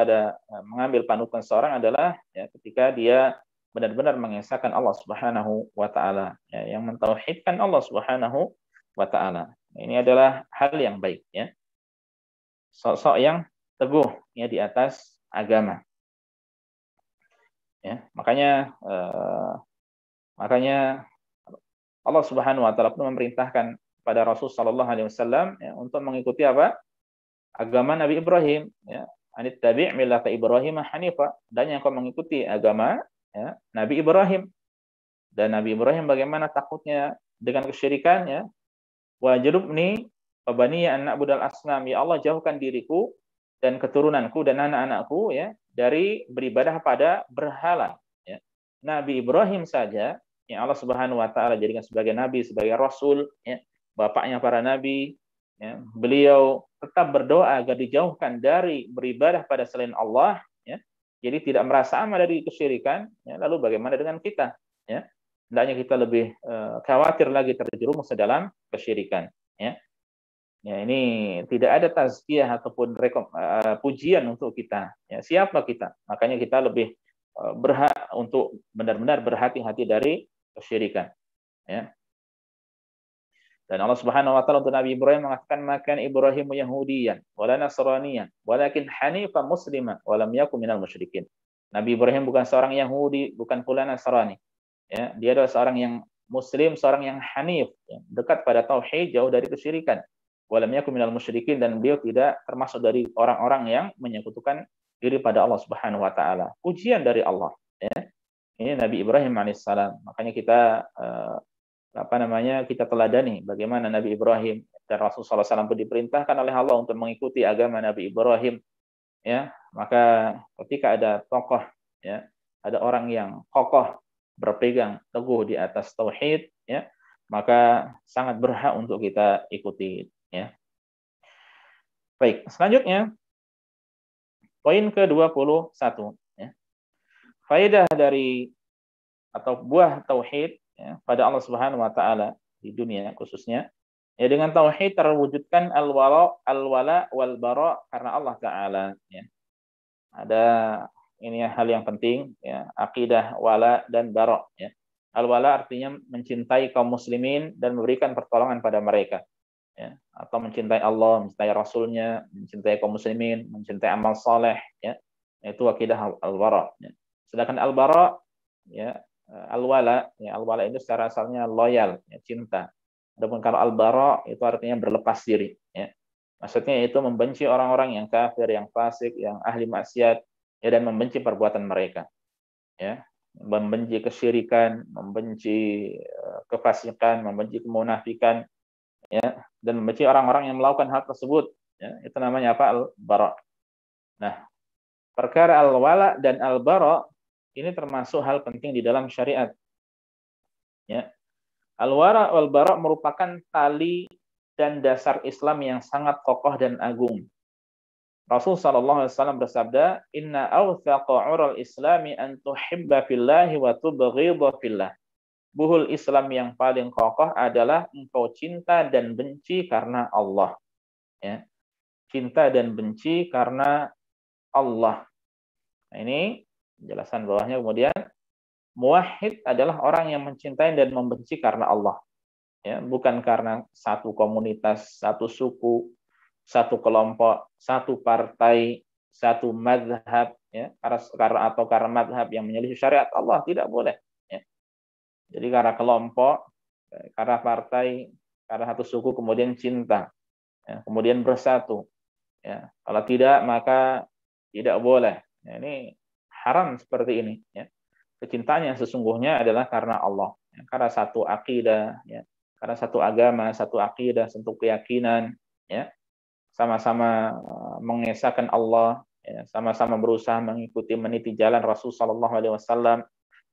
seorang adalah, ya, ketika dia benar-benar mengesahkan Allah Subhanahu wa taala, ya, yang mentauhidkan Allah Subhanahu wa taala. Ini adalah hal yang baik, ya. Sosok yang teguh, ya, di atas agama. Ya, makanya Allah Subhanahu wa taala pun memerintahkan pada Rasul sallallahu alaihi wasallam, ya, untuk mengikuti agama Nabi Ibrahim, ya, anittabi' millata Ibrahim hanifa, dan yang kau mengikuti agama, ya, Nabi Ibrahim. Dan Nabi Ibrahim bagaimana takutnya dengan kesyirikan, ya, wajrubni wa baniya an na'budal asnam, ya Allah jauhkan diriku dan keturunanku dan anak-anakku, ya, dari beribadah pada berhala. Ya. Nabi Ibrahim saja yang Allah Subhanahu wa taala jadikan sebagai nabi, sebagai rasul, ya, bapaknya para nabi, ya, beliau tetap berdoa agar dijauhkan dari beribadah pada selain Allah, ya. Jadi tidak merasa aman dari kesyirikan, ya. Lalu bagaimana dengan kita, ya? Hendaknya kita lebih khawatir lagi terjerumus dalam kesyirikan, ya. Ya, ini tidak ada tazkiyah ataupun pujian untuk kita. Ya, siapa kita? Makanya kita lebih berhak untuk benar-benar berhati-hati dari kesyirikan, ya. Dan Allah Subhanahu wa taala untuk Nabi Ibrahim mengatakan, makan Ibrahim Yahudiyan wala Nasraniyan walakin hanifan muslima wa lam yakun minal musyrikin. Nabi Ibrahim bukan seorang Yahudi, bukan pula Nasrani. Ya, dia adalah seorang yang muslim, seorang yang hanif, ya, dekat pada tauhid, jauh dari kesyirikan. Wa lam yakun minal musyrikin, dan beliau tidak termasuk dari orang-orang yang menyekutukan diri pada Allah Subhanahu wa taala. Pujian dari Allah, ya. Ini Nabi Ibrahim alaihissalam. Makanya kita kita teladani bagaimana Nabi Ibrahim, dan Rasulullah SAW pun diperintahkan oleh Allah untuk mengikuti agama Nabi Ibrahim, ya. Maka ketika ada tokoh, ya, ada orang yang kokoh berpegang teguh di atas tauhid, ya, maka sangat berhak untuk kita ikuti, ya. Baik, selanjutnya poin ke-21, ya. Faedah dari atau buah tauhid ya, pada Allah Subhanahu wa taala di dunia khususnya. Ya, dengan tauhid terwujudkan al-wala wal bara karena Allah taala, ya. Ada ini hal yang penting, ya, akidah wala dan bara, ya. Al-wala artinya mencintai kaum muslimin dan memberikan pertolongan pada mereka, ya, atau mencintai Allah, mencintai Rasulnya, mencintai kaum muslimin, mencintai amal soleh, ya, itu akidah al-bara, ya. Sedangkan al-bara, ya, al-wala, ya, al-wala itu secara asalnya loyal, ya, cinta. Adapun kalau al-bara itu artinya berlepas diri, ya. Maksudnya itu membenci orang-orang yang kafir, yang fasik, yang ahli maksiat, ya, dan membenci perbuatan mereka, ya. Membenci kesyirikan, membenci kefasikan, membenci kemunafikan, ya, dan membenci orang-orang yang melakukan hal tersebut, ya, itu namanya apa? Al-bara. Nah, perkara al-wala dan al-bara ini termasuk hal penting di dalam syariat, ya. Al-wala wal bara merupakan tali dan dasar Islam yang sangat kokoh dan agung. Rasul sallallahu alaihi wasallam bersabda, "Inna awthaqa 'ural islami an tuhibba fillahi wa tubghidha fillah." Buhul Islam yang paling kokoh adalah engkau cinta dan benci karena Allah, ya. Cinta dan benci karena Allah. Nah, ini penjelasan bawahnya. Kemudian muwahhid adalah orang yang mencintai dan membenci karena Allah, ya, bukan karena satu komunitas, satu suku, satu kelompok, satu partai, satu madhab, ya, karena madhab yang menyelisih syariat Allah, tidak boleh, ya. Jadi karena kelompok, karena partai, karena satu suku kemudian cinta, ya, kemudian bersatu, ya. Kalau tidak maka tidak boleh. Ya, ini haram seperti ini, ya. Kecintaan yang sesungguhnya adalah karena Allah, ya, karena satu akidah, ya, karena satu agama, satu akidah, satu keyakinan, ya, sama-sama mengesahkan Allah, ya, sama-sama berusaha mengikuti meniti jalan Rasul sallallahu alaihi wasallam,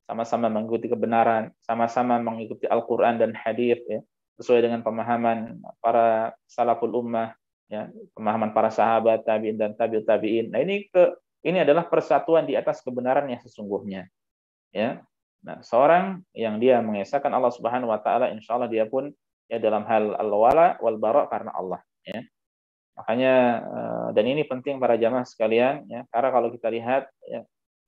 sama-sama mengikuti kebenaran, sama-sama mengikuti Al-Qur'an dan hadis, ya, sesuai dengan pemahaman para salaful ummah, ya, pemahaman para sahabat, tabi'in dan tabi'ut tabi'in. Nah, ini adalah persatuan di atas kebenaran yang sesungguhnya, ya. Nah, seorang yang dia mengesahkan Allah Subhanahu wa taala, insyaallah dia pun, ya, dalam hal al-wala wal bara karena Allah, ya. Makanya dan ini penting para jamaah sekalian, ya, karena kalau kita lihat, ya,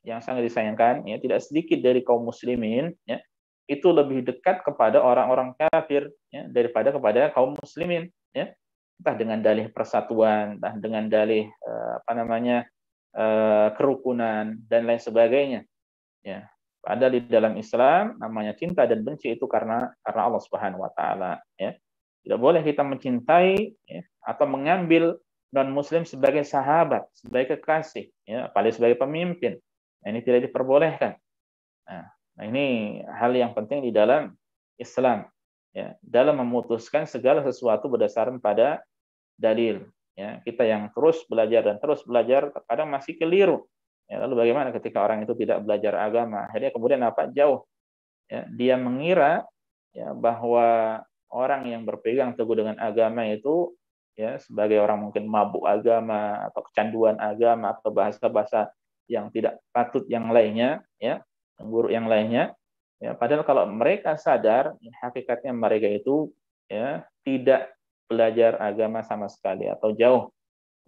yang sangat disayangkan, ya, tidak sedikit dari kaum muslimin, ya, itu lebih dekat kepada orang-orang kafir, ya, daripada kepada kaum muslimin, ya. Entah dengan dalih persatuan, entah dengan dalih kerukunan dan lain sebagainya, ya. Padahal di dalam Islam namanya cinta dan benci itu karena Allah Subhanahu wa taala, ya. Tidak boleh kita mencintai, ya, atau mengambil non-muslim sebagai sahabat, sebagai kekasih, ya, apalagi sebagai pemimpin. Nah, ini tidak diperbolehkan. Nah, ini hal yang penting di dalam Islam, ya, dalam memutuskan segala sesuatu berdasarkan pada dalil. Ya, kita yang terus belajar dan terus belajar kadang masih keliru. Ya, lalu bagaimana ketika orang itu tidak belajar agama? Akhirnya kemudian apa? Jauh. Ya, dia mengira, ya, bahwa orang yang berpegang teguh dengan agama itu, ya, sebagai orang mungkin mabuk agama atau kecanduan agama atau bahasa-bahasa yang tidak patut yang lainnya, ya, yang buruk yang lainnya, ya. Padahal kalau mereka sadar, ya, hakikatnya mereka itu, ya, tidak belajar agama sama sekali atau jauh,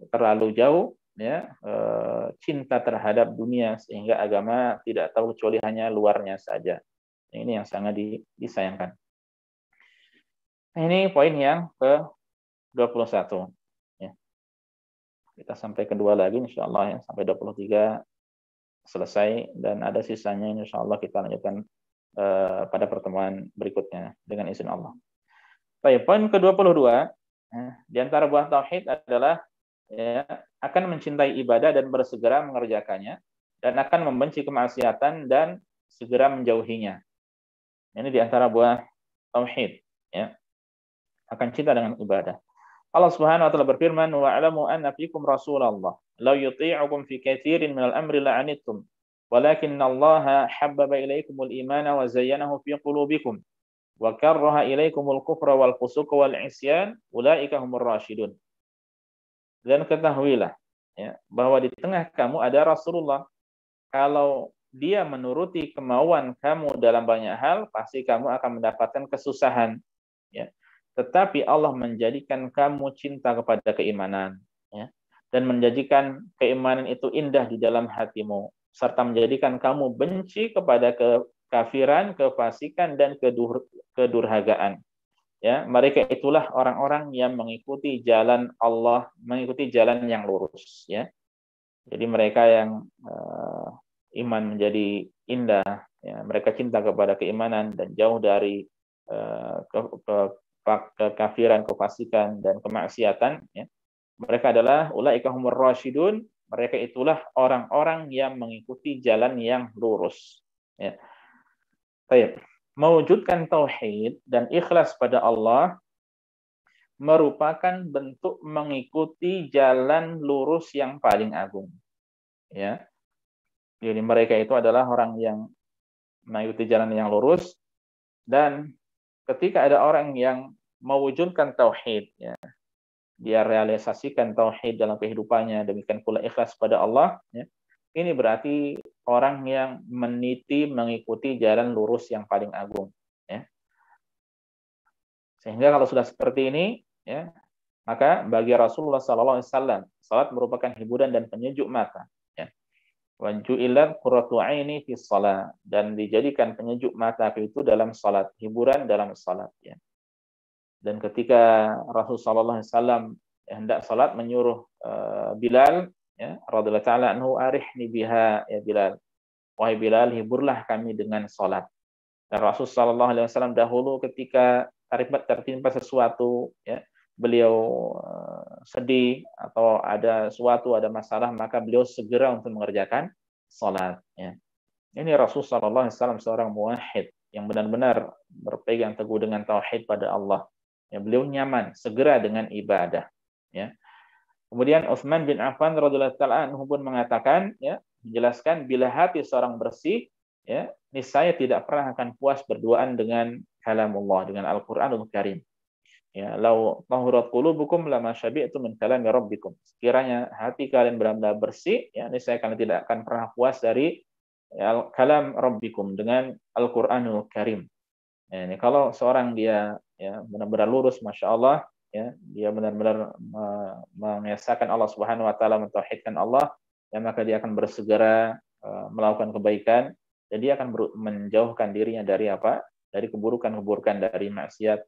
terlalu jauh, ya, cinta terhadap dunia sehingga agama tidak tahu kecuali hanya luarnya saja. Ini yang sangat disayangkan. Nah, ini poin yang ke-21. Ya. Kita sampai kedua lagi insyaallah, ya, sampai 23 selesai dan ada sisanya insyaallah kita lanjutkan pada pertemuan berikutnya dengan izin Allah. Baik, poin ke-22, di antara buah tauhid adalah, ya, akan mencintai ibadah dan bersegera mengerjakannya dan akan membenci kemaksiatan dan segera menjauhinya. Ini di antara buah tauhid, ya, akan cinta dengan ibadah. Allah Subhanahu wa taala berfirman, "Wa alamu anna fikum Rasulullah, law yuti'ukum fi katsirin minal amri la'anittum, walakinnallaha habbaba ilaikumul imana wa zayyanahu fi qulubikum, wa karraha ilaikumul kufra wal fusuqa wal isyan, ulaika humur rasyidun." Dan ketahuilah, ya, bahwa di tengah kamu ada Rasulullah. Kalau dia menuruti kemauan kamu dalam banyak hal, pasti kamu akan mendapatkan kesusahan. Ya. Tetapi Allah menjadikan kamu cinta kepada keimanan, ya, dan menjadikan keimanan itu indah di dalam hatimu, serta menjadikan kamu benci kepada kekafiran, kefasikan, dan kedurhagaan. Ya, mereka itulah orang-orang yang mengikuti jalan Allah, mengikuti jalan yang lurus. Ya, jadi mereka yang iman menjadi indah, ya, mereka cinta kepada keimanan dan jauh dari kekafiran, kefasikan, dan kemaksiatan. Ya. Mereka adalah ulaika humur rasyidun, mereka itulah orang-orang yang mengikuti jalan yang lurus. Ya. Baik. Mewujudkan tauhid dan ikhlas pada Allah merupakan bentuk mengikuti jalan lurus yang paling agung. Ya. Jadi mereka itu adalah orang yang mengikuti jalan yang lurus, dan ketika ada orang yang mewujudkan tauhid, ya, dia realisasikan tauhid dalam kehidupannya, demikian pula ikhlas pada Allah, ya, ini berarti orang yang meniti mengikuti jalan lurus yang paling agung. Ya. Sehingga kalau sudah seperti ini, ya, maka bagi Rasulullah SAW, salat merupakan hiburan dan penyejuk mata. Ya. Wa ju'ilat qurratu 'aini fi shalah, dan dijadikan penyejuk mata itu dalam salat, hiburan dalam salat. Ya. Dan ketika Rasulullah SAW hendak salat, menyuruh Bilal, ya, radhiyallahu taala anhu, arihni biha ya Bilal, wahai Bilal, hiburlah kami dengan salat. Dan Rasulullah SAW dahulu ketika tertimpa sesuatu, ya, beliau sedih atau ada suatu, ada masalah, maka beliau segera untuk mengerjakan salat. Ya. Ini Rasulullah SAW seorang muwahhid yang benar-benar berpegang teguh dengan tauhid pada Allah. Ya, beliau nyaman segera dengan ibadah. Ya. Kemudian Utsman bin Affan radhiyallahu taala anhu pun mengatakan, ya, menjelaskan bila hati seorang bersih, ya, niscaya tidak pernah akan puas berduaan dengan kalamullah, dengan Al-Qur'anul Karim. Ya, lau tahurat qulubukum lama syabi'tu min kalami rabbikum. Sekiranya hati kalian benar-benar bersih, ya, niscaya kalian tidak akan pernah puas dari kalam rabbikum, dengan Al-Qur'anul Karim. Ya, ini kalau seorang dia, ya, benar-benar lurus, masya Allah, ya, dia benar-benar mengesahkan Allah Subhanahu Wa Taala, mentauhidkan Allah, ya, maka dia akan bersegera melakukan kebaikan, dan dia akan menjauhkan dirinya dari apa? Dari keburukan-keburukan, dari maksiat.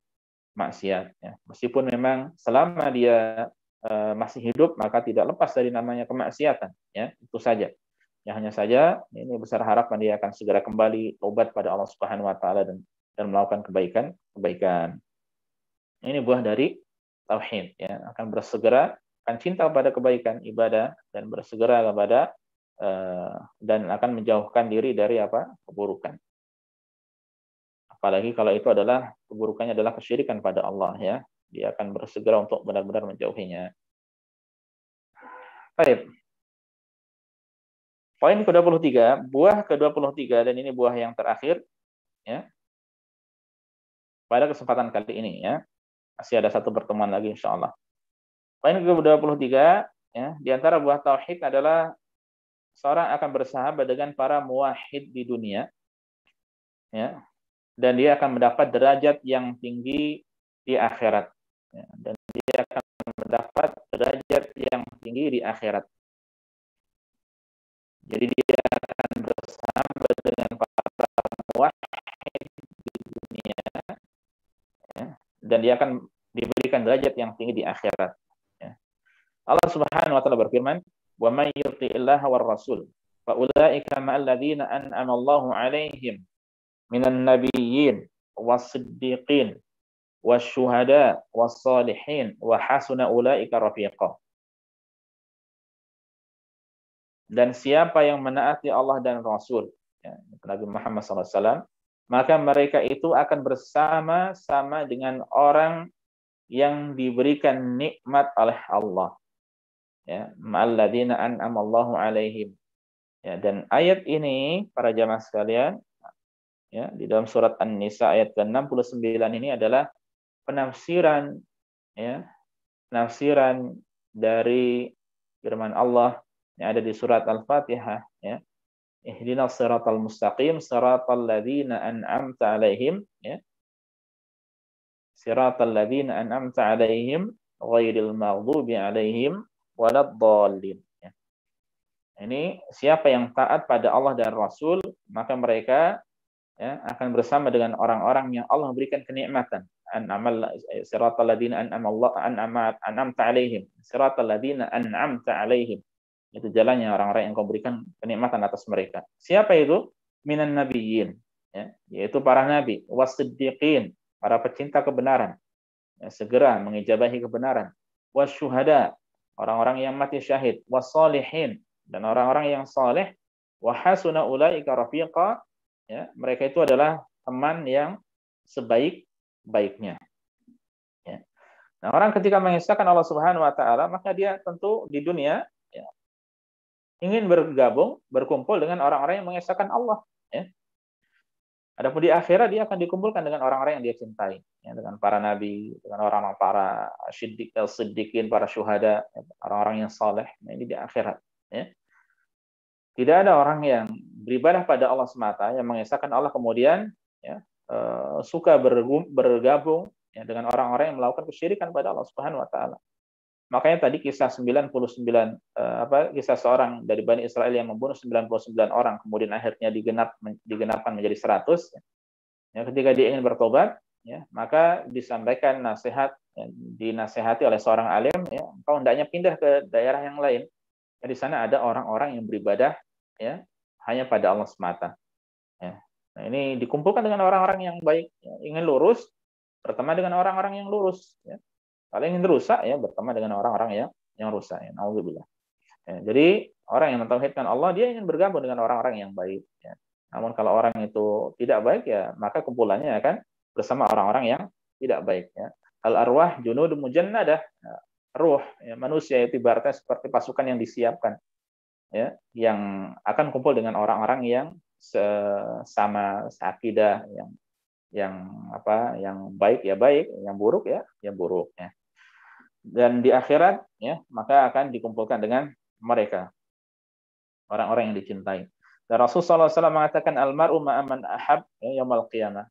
Ya. Meskipun memang selama dia masih hidup, maka tidak lepas dari namanya kemaksiatan. Ya, itu saja. Ya, hanya saja ini besar harapan dia akan segera kembali tobat pada Allah Subhanahu Wa Taala dan melakukan kebaikan. Ini buah dari tauhid, ya, akan bersegera, akan cinta kepada kebaikan, ibadah, dan bersegera kepada dan akan menjauhkan diri dari apa? Keburukan. Apalagi kalau itu adalah keburukannya adalah kesyirikan pada Allah, ya. Dia akan bersegera untuk benar-benar menjauhinya. Baik. Poin ke-23, buah ke-23, dan ini buah yang terakhir, ya. Pada kesempatan kali ini, ya. Masih ada satu pertemuan lagi insyaallah. Poin ke-23, ya, di antara buah tauhid adalah seorang akan bersahabat dengan para muwahhid di dunia, ya, dan dia akan mendapat derajat yang tinggi di akhirat, ya, dan dia akan mendapat derajat yang tinggi di akhirat. Jadi dia akan bersahabat dengan para muwahhid di dunia, ya, dan dia akan diberikan derajat yang tinggi di akhirat. Ya. Allah Subhanahu Wa Taala berfirman, wa may yuti'illaha war rasul fa ulaika ma'al ladzina an'ama Allahu 'alaihim minan nabiyyin was-siddiqin wasyuhada was-salihin wa hasuna ulaika rafiqa. Dan siapa yang menaati Allah dan Rasul, ya, Nabi Muhammad SAW, maka mereka itu akan bersama-sama dengan orang yang diberikan nikmat oleh Allah. Ya, ma'alladzina an'amallahu 'alaihim. Ya, dan ayat ini para jamaah sekalian, ya, di dalam surat An-Nisa ayat ke-69 ini adalah penafsiran, ya, penafsiran dari firman Allah yang ada di surat Al-Fatihah, ya, ihdinas siratal mustaqim siratal ladzina an'amta 'alaihim ya. Siratal ladzina an'amta 'alaihim ghairil maghdubi 'alaihim waladdallin. Ya. Ini siapa yang taat pada Allah dan Rasul, maka mereka ya, akan bersama dengan orang-orang yang Allah berikan kenikmatan. An'amal siratal ladzina an'amta 'alaihim. Siratal ladzina an'amta 'alaihim. Itu jalannya orang-orang yang kau berikan kenikmatan atas mereka. Siapa itu? Minan nabiyyin, ya, yaitu para nabi, wasiddiqin, para pecinta kebenaran, ya, segera mengijabahi kebenaran, wasyuhada, orang-orang yang mati syahid, wassalihin, dan orang-orang yang saleh, wa hasuna ulaika rafiqa, ya, mereka itu adalah teman yang sebaik-baiknya. Ya. Nah, orang ketika mengesahkan Allah Subhanahu wa taala, maka dia tentu di dunia ya, ingin berkumpul dengan orang-orang yang mengesahkan Allah. Ya. Adapun di akhirat dia akan dikumpulkan dengan orang-orang yang dia cintai, ya, dengan para nabi, dengan orang-orang para siddiqin, para syuhada, ya, orang-orang yang saleh. Nah, ini di akhirat. Ya. Tidak ada orang yang beribadah pada Allah semata, yang mengesahkan Allah kemudian ya, suka bergabung ya, dengan orang-orang yang melakukan kesyirikan pada Allah Subhanahu wa taala. Makanya tadi kisah 99 kisah seorang dari Bani Israel yang membunuh 99 orang kemudian akhirnya digenapkan menjadi 100 ya. Ya, ketika dia ingin bertobat ya, maka disampaikan nasihat ya, dinasihati oleh seorang alim ya, engkau hendaknya pindah ke daerah yang lain. Ya, di sana ada orang-orang yang beribadah ya hanya pada Allah semata. Ya. Nah, ini dikumpulkan dengan orang-orang yang baik, ya, ingin lurus berteman dengan orang-orang yang lurus ya. Kalau ingin rusak ya berteman dengan orang-orang yang rusak ya. Nauzubillah. Ya, jadi orang yang mentauhidkan Allah dia ingin bergabung dengan orang-orang yang baik ya. Namun kalau orang itu tidak baik ya maka kumpulannya akan bersama orang-orang yang tidak baik ya. Al arwah junud mujannadah. Ya, ruh ya, manusia itu ibaratnya seperti pasukan yang disiapkan ya yang akan kumpul dengan orang-orang yang sama akidah yang baik ya baik, yang buruk ya buruk ya. Dan di akhirat ya maka akan dikumpulkan dengan mereka orang-orang yang dicintai. Dan Rasulullah SAW mengatakan almaru ma'aman ahab ya, yaumul qiyamah.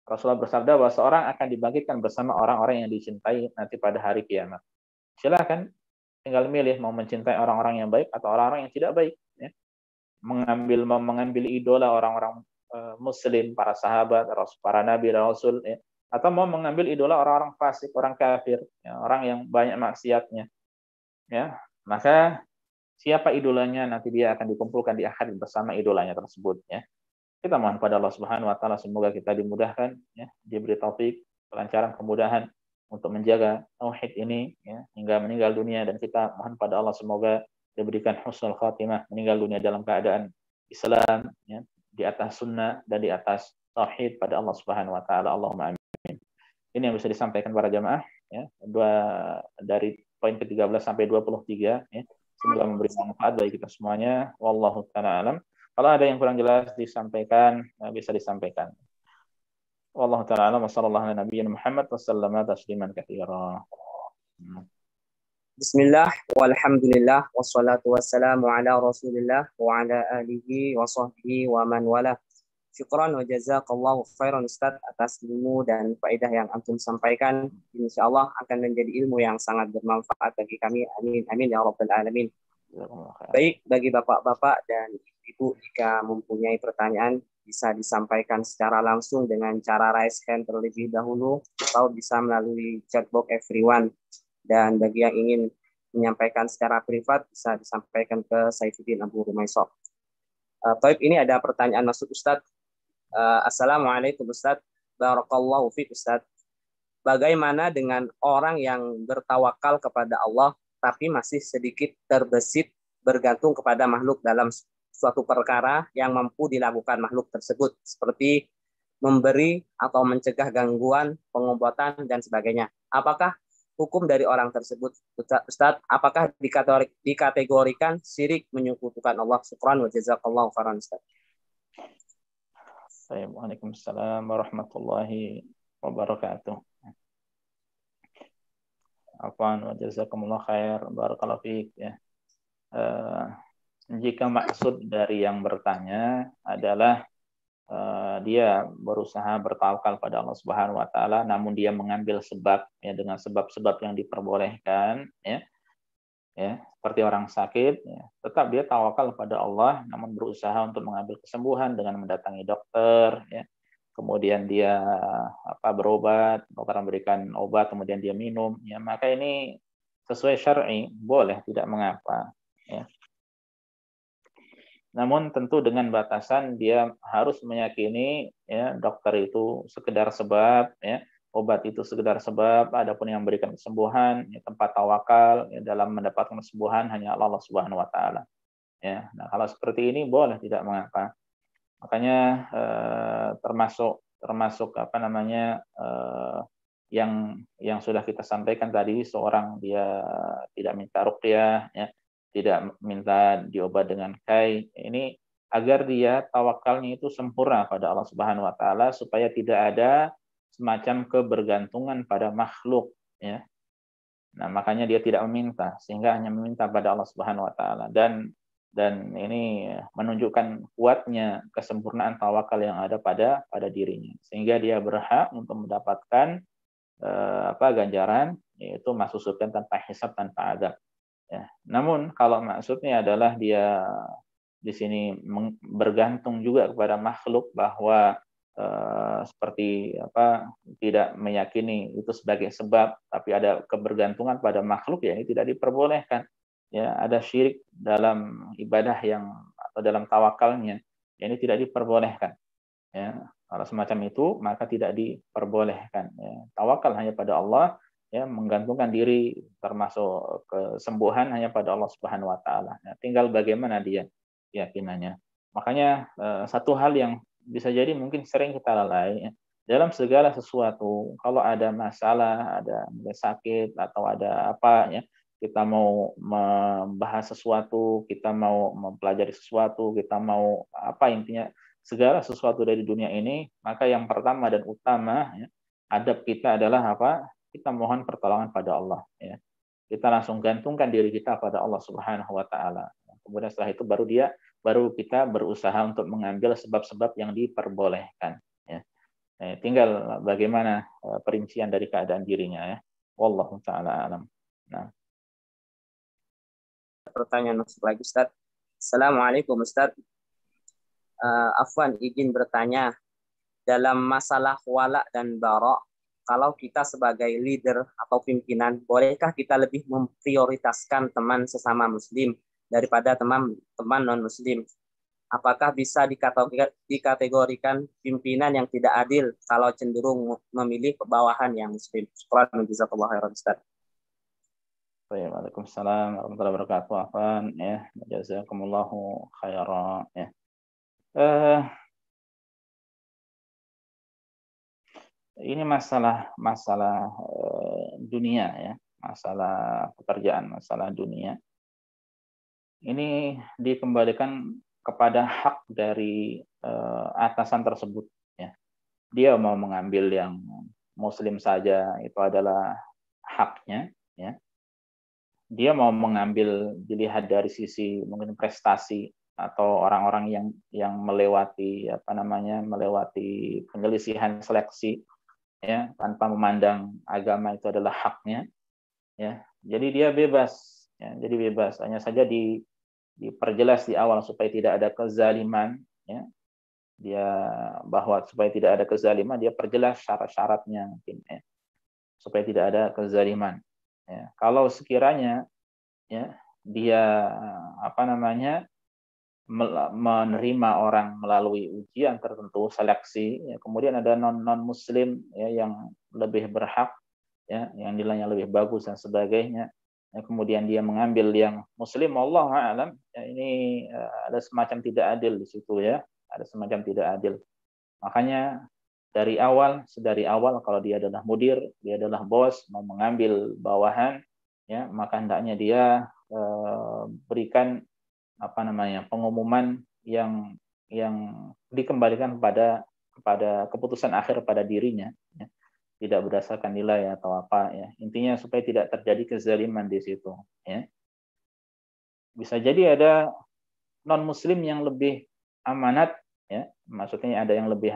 Rasulullah bersabda bahwa seorang akan dibangkitkan bersama orang-orang yang dicintai nanti pada hari kiamat. Silakan tinggal milih mau mencintai orang-orang yang baik atau orang-orang yang tidak baik ya. Mengambil idola orang-orang muslim, para sahabat, para nabi dan rasul ya. Atau mau mengambil idola orang-orang fasik, orang kafir, ya, orang yang banyak maksiatnya, ya maka siapa idolanya nanti dia akan dikumpulkan di akhirat bersama idolanya tersebut, ya. Kita mohon pada Allah Subhanahu Wa Taala semoga kita dimudahkan, ya, diberi taufik, kelancaran, kemudahan untuk menjaga tauhid ini, ya, hingga meninggal dunia dan kita mohon pada Allah semoga diberikan husnul khatimah meninggal dunia dalam keadaan Islam, ya, di atas sunnah dan di atas tauhid pada Allah Subhanahu Wa Taala. Allahumma amin. Ini yang bisa disampaikan para jamaah ya. Dari poin ke-13 sampai 23 ya. Semoga memberi manfaat bagi kita semuanya. Wallahu taala alam. Kalau ada yang kurang jelas disampaikan bisa disampaikan. Wallahu taala alam wa sallallahu ala nabiyina Muhammad wa sallama tasliman katsira. Bismillah walhamdulillah wassalatu wassalamu ala Rasulillah wa ala alihi wa sahbihi wa man wala. Syukran wa jazakallahu khairan Ustaz atas ilmu dan faedah yang antum sampaikan. Insyaallah akan menjadi ilmu yang sangat bermanfaat bagi kami. Amin amin ya rabbal alamin. Baik, bagi bapak-bapak dan ibu jika mempunyai pertanyaan bisa disampaikan secara langsung dengan cara raise hand terlebih dahulu atau bisa melalui chat box everyone. Dan bagi yang ingin menyampaikan secara privat bisa disampaikan ke Saifuddin Abu Rumaiso. Taib, ini ada pertanyaan masuk Ustaz. Assalamualaikum Ustaz. Barakallahu fiik Ustaz. Bagaimana dengan orang yang bertawakal kepada Allah tapi masih sedikit terbesit bergantung kepada makhluk dalam suatu perkara yang mampu dilakukan makhluk tersebut seperti memberi atau mencegah gangguan, pengobatan dan sebagainya. Apakah hukum dari orang tersebut Ustaz? Apakah dikategorikan syirik menyekutukan Allah? Syukran wa jazakallahu khairan Ustaz. Waalaikumsalam warahmatullahi wabarakatuh. Afwan wa jazakumullah khair, barakallahu fiik ya. jika maksud dari yang bertanya adalah dia berusaha bertawakal pada Allah Subhanahu wa taala, namun dia mengambil sebab ya, dengan sebab-sebab yang diperbolehkan ya seperti orang sakit ya, tetap dia tawakal pada Allah namun berusaha untuk mengambil kesembuhan dengan mendatangi dokter ya. Kemudian dia berobat, dokter memberikan obat kemudian dia minum ya, maka ini sesuai syar'i, boleh, tidak mengapa ya. Namun tentu dengan batasan dia harus meyakini ya dokter itu sekedar sebab ya, obat itu sekedar sebab, adapun yang memberikan kesembuhan ya, tempat tawakal ya, dalam mendapatkan kesembuhan hanya Allah Subhanahu wa taala. Ya. Nah, kalau seperti ini boleh, tidak mengapa. Makanya termasuk yang sudah kita sampaikan tadi, seorang dia tidak minta ruqyah ya, tidak minta diobat dengan kai, ini agar dia tawakalnya itu sempurna pada Allah Subhanahu wa taala supaya tidak ada semacam kebergantungan pada makhluk ya. Nah, makanya dia tidak meminta, sehingga hanya meminta pada Allah Subhanahu wa taala, dan ini menunjukkan kuatnya kesempurnaan tawakal yang ada pada dirinya, sehingga dia berhak untuk mendapatkan ganjaran, yaitu masuk surga tanpa hisab, tanpa adab. Ya. Namun kalau maksudnya adalah dia di sini bergantung juga kepada makhluk, bahwa seperti tidak meyakini itu sebagai sebab, tapi ada kebergantungan pada makhluk, ya ini tidak diperbolehkan. Ya, ada syirik dalam ibadah atau dalam tawakalnya, ya ini tidak diperbolehkan. Ya, kalau semacam itu maka tidak diperbolehkan. Ya. Tawakal hanya pada Allah, ya, menggantungkan diri termasuk kesembuhan hanya pada Allah Subhanahu wa taala. Ya, tinggal bagaimana dia keyakinannya. Makanya satu hal yang bisa jadi mungkin sering kita lalai ya, dalam segala sesuatu, kalau ada masalah, ada sakit atau ada apa ya, kita mau membahas sesuatu, kita mau mempelajari sesuatu, kita mau intinya segala sesuatu dari dunia ini, maka yang pertama dan utama ya, adab kita adalah kita mohon pertolongan pada Allah ya. Kita langsung gantungkan diri kita pada Allah Subhanahu wa taala. Kemudian setelah itu baru kita berusaha untuk mengambil sebab-sebab yang diperbolehkan ya. Tinggal bagaimana perincian dari keadaan dirinya ya. Wallahu taala alam. Nah, Pertanyaan masuk lagi, Ustaz. Assalamualaikum, Ustaz. Afwan, izin bertanya. Dalam masalah wala dan bara, kalau kita sebagai leader atau pimpinan, bolehkah kita lebih memprioritaskan teman sesama muslim daripada teman non-muslim? Apakah bisa dikategorikan pimpinan yang tidak adil kalau cenderung memilih bawahan yang muslim? Syukran, jazakallahu khairan, Ustaz. Waalaikumsalam warahmatullahi wabarakatuh. Afan ya, jazakumullahu khairan ya. Ini masalah dunia ya, masalah pekerjaan, masalah dunia. Ini dikembalikan kepada hak dari atasan tersebut ya. Dia mau mengambil yang muslim saja, itu adalah haknya ya. Dia mau mengambil, dilihat dari sisi mungkin prestasi atau orang-orang yang melewati melewati penyelisihan seleksi ya, tanpa memandang agama, itu adalah haknya ya. Jadi dia bebas ya, hanya saja diperjelas di awal supaya tidak ada kezaliman ya. Bahwa supaya tidak ada kezaliman, dia perjelas syarat-syaratnya mungkin ya, supaya tidak ada kezaliman ya. Kalau sekiranya ya dia menerima orang melalui ujian tertentu, seleksi ya, kemudian ada non muslim ya yang lebih berhak ya, yang nilainya lebih bagus dan sebagainya ya, kemudian dia mengambil yang muslim, wallahu a'lam ya, ini ada semacam tidak adil di situ ya, ada semacam tidak adil. Makanya dari awal kalau dia adalah mudir, dia adalah bos, mau mengambil bawahan ya, maka hendaknya dia berikan pengumuman yang dikembalikan kepada keputusan akhir pada dirinya ya. Tidak berdasarkan nilai atau apa ya. Intinya supaya tidak terjadi kezaliman di situ ya. Bisa jadi ada non muslim yang lebih amanat, ya, maksudnya ada yang lebih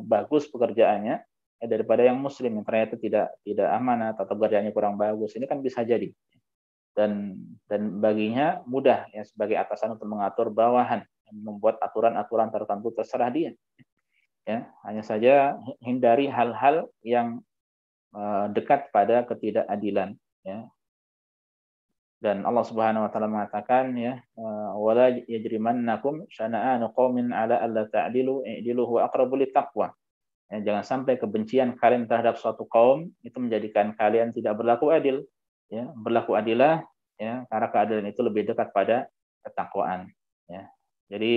bagus pekerjaannya daripada yang muslim yang ternyata tidak amanat atau pekerjaannya kurang bagus. Ini kan bisa jadi. Dan baginya mudah ya sebagai atasan untuk mengatur bawahan, membuat aturan-aturan tertentu terserah dia. Ya, hanya saja hindari hal-hal yang dekat pada ketidakadilan, ya. Dan Allah Subhanahu wa taala mengatakan, ya, wala yajrimannakum syana'anu qaumin ala alla ta'dilu i'dilu huwa aqrabu littaqwa. Ya, jangan sampai kebencian kalian terhadap suatu kaum itu menjadikan kalian tidak berlaku adil. Ya, berlaku adilah, ya, karena keadilan itu lebih dekat pada ketakwaan. Ya. Jadi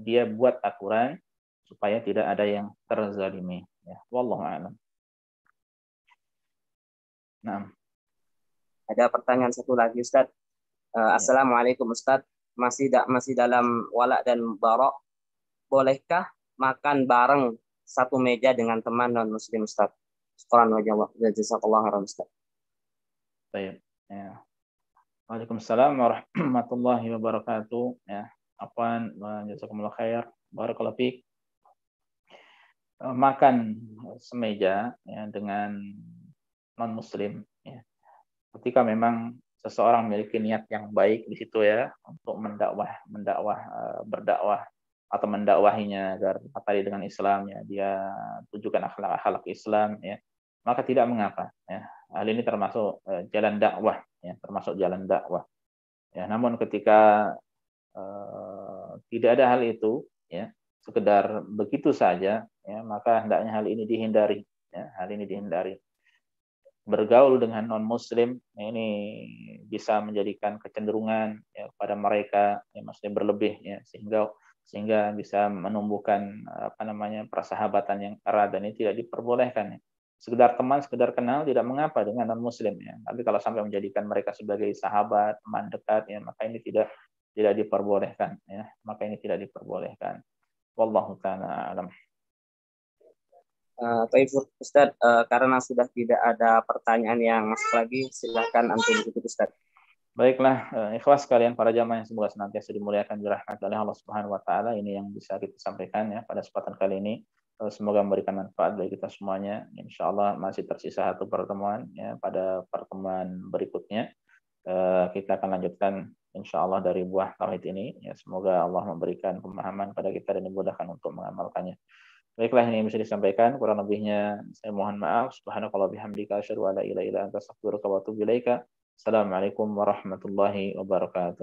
dia buat aturan supaya tidak ada yang terzalimi. Ya, wallahu a'lam. Nah. Ada pertanyaan satu lagi, Ustaz. Assalamualaikum, Ustaz. Masih dalam wala dan barok. Bolehkah makan bareng satu meja dengan teman non muslim, Ustaz? Syukran wa jazakallahu khairan, Ustaz. Baik. Ya. Waalaikumsalam warahmatullahi wabarakatuh. Ya. Apaan, jazakumullah khair. Barakallahu fiik. Makan semeja ya dengan non muslim, ya. Ketika memang seseorang memiliki niat yang baik di situ, ya, untuk berdakwah atau mendakwahinya agar tadi dengan Islam, ya, dia tujukan akhlak Islam, ya, maka tidak mengapa, ya. Hal ini termasuk jalan dakwah, ya, termasuk jalan dakwah. Ya, namun ketika tidak ada hal itu, ya, sekedar begitu saja, ya, maka hendaknya hal ini dihindari, ya, hal ini dihindari. Bergaul dengan non muslim ini bisa menjadikan kecenderungan, ya, pada mereka, ya, maksudnya berlebih, ya, sehingga bisa menumbuhkan persahabatan yang erat, dan ini tidak diperbolehkan, ya. Sekedar teman, sekedar kenal tidak mengapa dengan non muslim, ya. Tapi kalau sampai menjadikan mereka sebagai sahabat, teman dekat, ya, maka ini tidak diperbolehkan, ya. Maka ini tidak diperbolehkan. Wallahu ta'ala alam. Baik, Ustaz, karena sudah tidak ada pertanyaan yang masuk lagi, silakan antum tutup, Ustaz. Baiklah, ikhlas kalian para jamaah yang semoga senantiasa dimuliakan dirahmati oleh Allah Subhanahu wa taala. Ini yang bisa kita sampaikan, ya, pada kesempatan kali ini. Semoga memberikan manfaat bagi kita semuanya. Insyaallah masih tersisa satu pertemuan, ya, pada pertemuan berikutnya. Kita akan lanjutkan insyaallah dari buah tauhid ini, ya. Semoga Allah memberikan pemahaman pada kita dan dimudahkan untuk mengamalkannya. Baiklah, ini yang bisa disampaikan. Kurang lebihnya saya mohon maaf. Subhanakallah bihamdika asyhadu an la ilaha illa anta astaghfiruka wa atubu ilaika. Assalamualaikum warahmatullahi wabarakatuh.